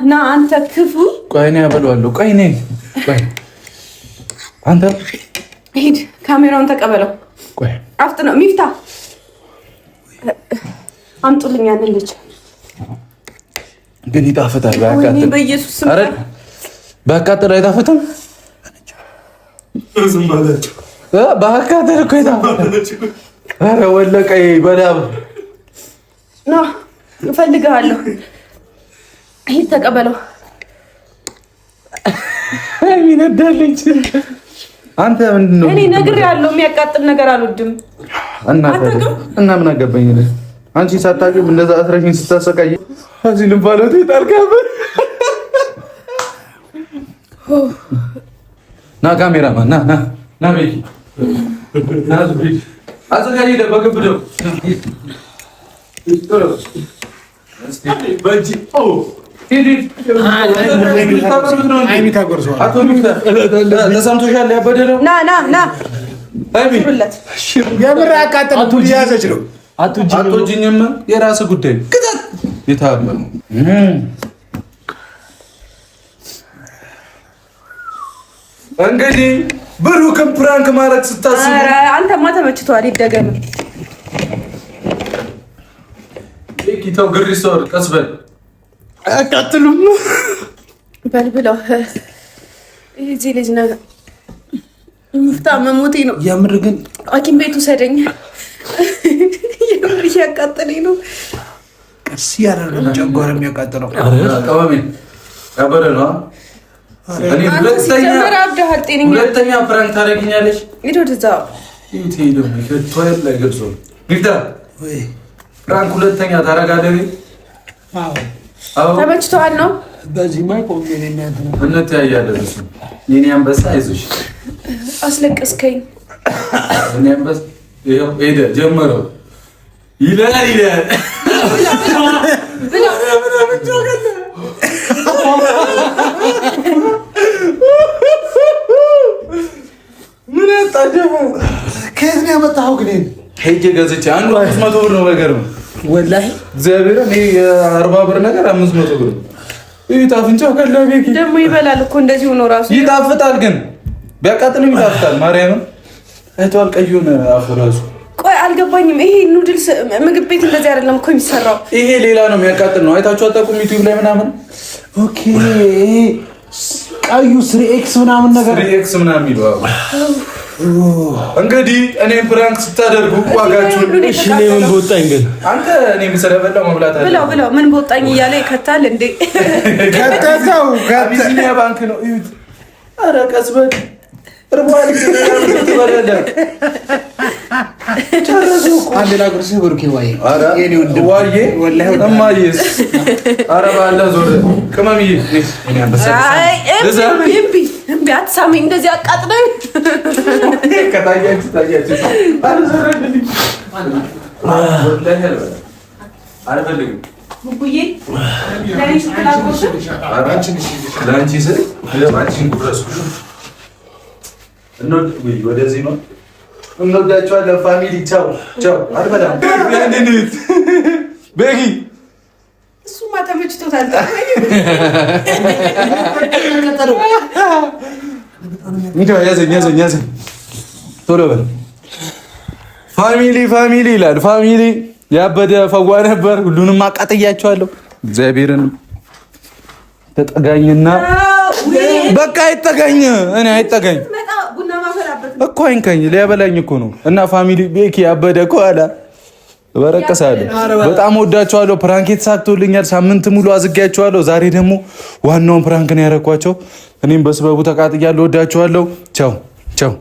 ና አንተ ክፉ። ቆይ እኔ አበላዋለሁ። ቆይ አንተ ሂድ፣ ካሜራውን ተቀበለው። ቆይ አፍጥ ነው ሚፍታ አምጡልኝ ያንን ልጅ። ግን ይጣፍጣል። ወይኔ በኢየሱስ ስም ባቃጠለ አይጣፍጥም? ባቃጠለ እኮ ይጣፍጣል። ኧረ ወለቀይ በዳብ ና እፈልግሃለሁ። ሂድ ተቀበለው። ይነዳልኝ። አንተ ምንድን ነው? እኔ ነግሬሃለሁ፣ የሚያቃጥል ነገር አልወድም። እና ምን አገባኝ? አንቺ ሳታውቂም እንደዛ አስረሽኝ ስታሰቃይ እዚህ ልንባለት ይጣልካበት። ና ካሜራማን ና ቤኪ ና ዙሪ አዘጋጅ በግብደው ተሰምቶሻል? ያበደለው ና የምር ያቃጠለው ያዘች ነው። አትወጂኝም? የራስህ ጉዳይ ቅጣት የታመኑ እንግዲህ ብሩክን ፕራንክ ማድረግ ስታስቡ አንተማ ተመችቷል። ይደገም ኪታው ግሪሶር ቀስ በል አቃጥሉም በልብለው እዚህ ልጅ ነው ሙፍታ መሞቴ ነው። የምር ግን ሐኪም ቤት ውሰደኝ። የምር እያቃጠለኝ ነው። ቀስ ያደረገ ጨጓራ የሚያቃጥለው ቀባሜ ያበረ ነው። እኔ ሁለተኛ ፕራንክ ታደርጊኛለሽ? ሂድ ወደዛ። ፕራንክ ሁለተኛ ታደርጋለህ? ተመችቶሃል ነው? በዚህ ማይ እንተያያለን። እሱ የኔ አንበሳ አይዞሽ። አስለቀስከኝ። እኔ አንበሳ ይኸው ሄደ ጀመረው ይላል ምን አጣደፈ? ከየት ነው ያመጣኸው? ግን ሄጄ ገዝቼ አንዱ 500 ብር ነው ነገር ነው ወላሂ እግዚአብሔር እኔ 40 ብር ነገር 500 ብር ይጣፍንጫው ከላቤ ደግሞ ይበላል እኮ እንደዚህ ሆኖ ራሱ ይጣፍጣል። ግን ቢያቃጥልም ይጣፍጣል። ማርያምን አይቷል። ቀዩን አፉ ራሱ ቆይ አልገባኝም። ይሄ ኑድልስ ምግብ ቤት እንደዚህ አይደለም እኮ የሚሰራው። ይሄ ሌላ ነው የሚያቃጥል ነው። አይታችሁ አታውቁም? ዩቲዩብ ላይ ምናምን ኦኬ ቀዩ 3x ምናምን ነገር 3x ምናምን ይለው። እንግዲህ እኔ ፕራንክ ስታደርጉ ዋጋችሁን እሺ ነው። ምን በወጣኝ ግን አንተ እኔ የምሰለበለው መብላት አለ ብለው ምን በወጣኝ እያለ ይከታል እንዴ? ከተታው አቢሲኒያ ባንክ ነው እዩት። ኧረ ቀስ በል አንድ ላጉርስህ ብሩኬ። ዋዬ እማዬስ ኧረ በአላህ ዞር ቅመምዬ እምቢ አትሳመኝ እንደዚህ አቃጥለኝ አልፈልግም ቡቡዬ ለኔ ስትላጎሽ ለአንቺ ስል አንቺን ጉረስኩሽ ወደዚህ ነው እንወዳቸዋለን ፋሚሊ ቻው ቻው አልበላም ቤጊ እሱማ ተመችቶታል ያዘኝ ቶሎ በል ፋሚሊ ይላል ፋሚሊ ያበደ ፈዋ ነበር ሁሉንም አቃጥያቸዋለሁ እግዚአብሔርን ተጠጋኝና በቃ አይጠጋኝ እኔ አይጠጋኝ እኮ አይንካኝ ሊያበላኝ እኮ ነው እና ፋሚሊ ቤኪ ያበደ እኮ አላ በረከሳለሁ በጣም ወዳቸዋለሁ ፕራንክ የተሳክቶልኛል ሳምንት ሙሉ አዝጋያቸዋለሁ ዛሬ ደግሞ ዋናውን ፕራንክ ነው ያረኳቸው እኔም በስበቡ ተቃጥያለሁ ወዳቸዋለሁ ቻው ቻው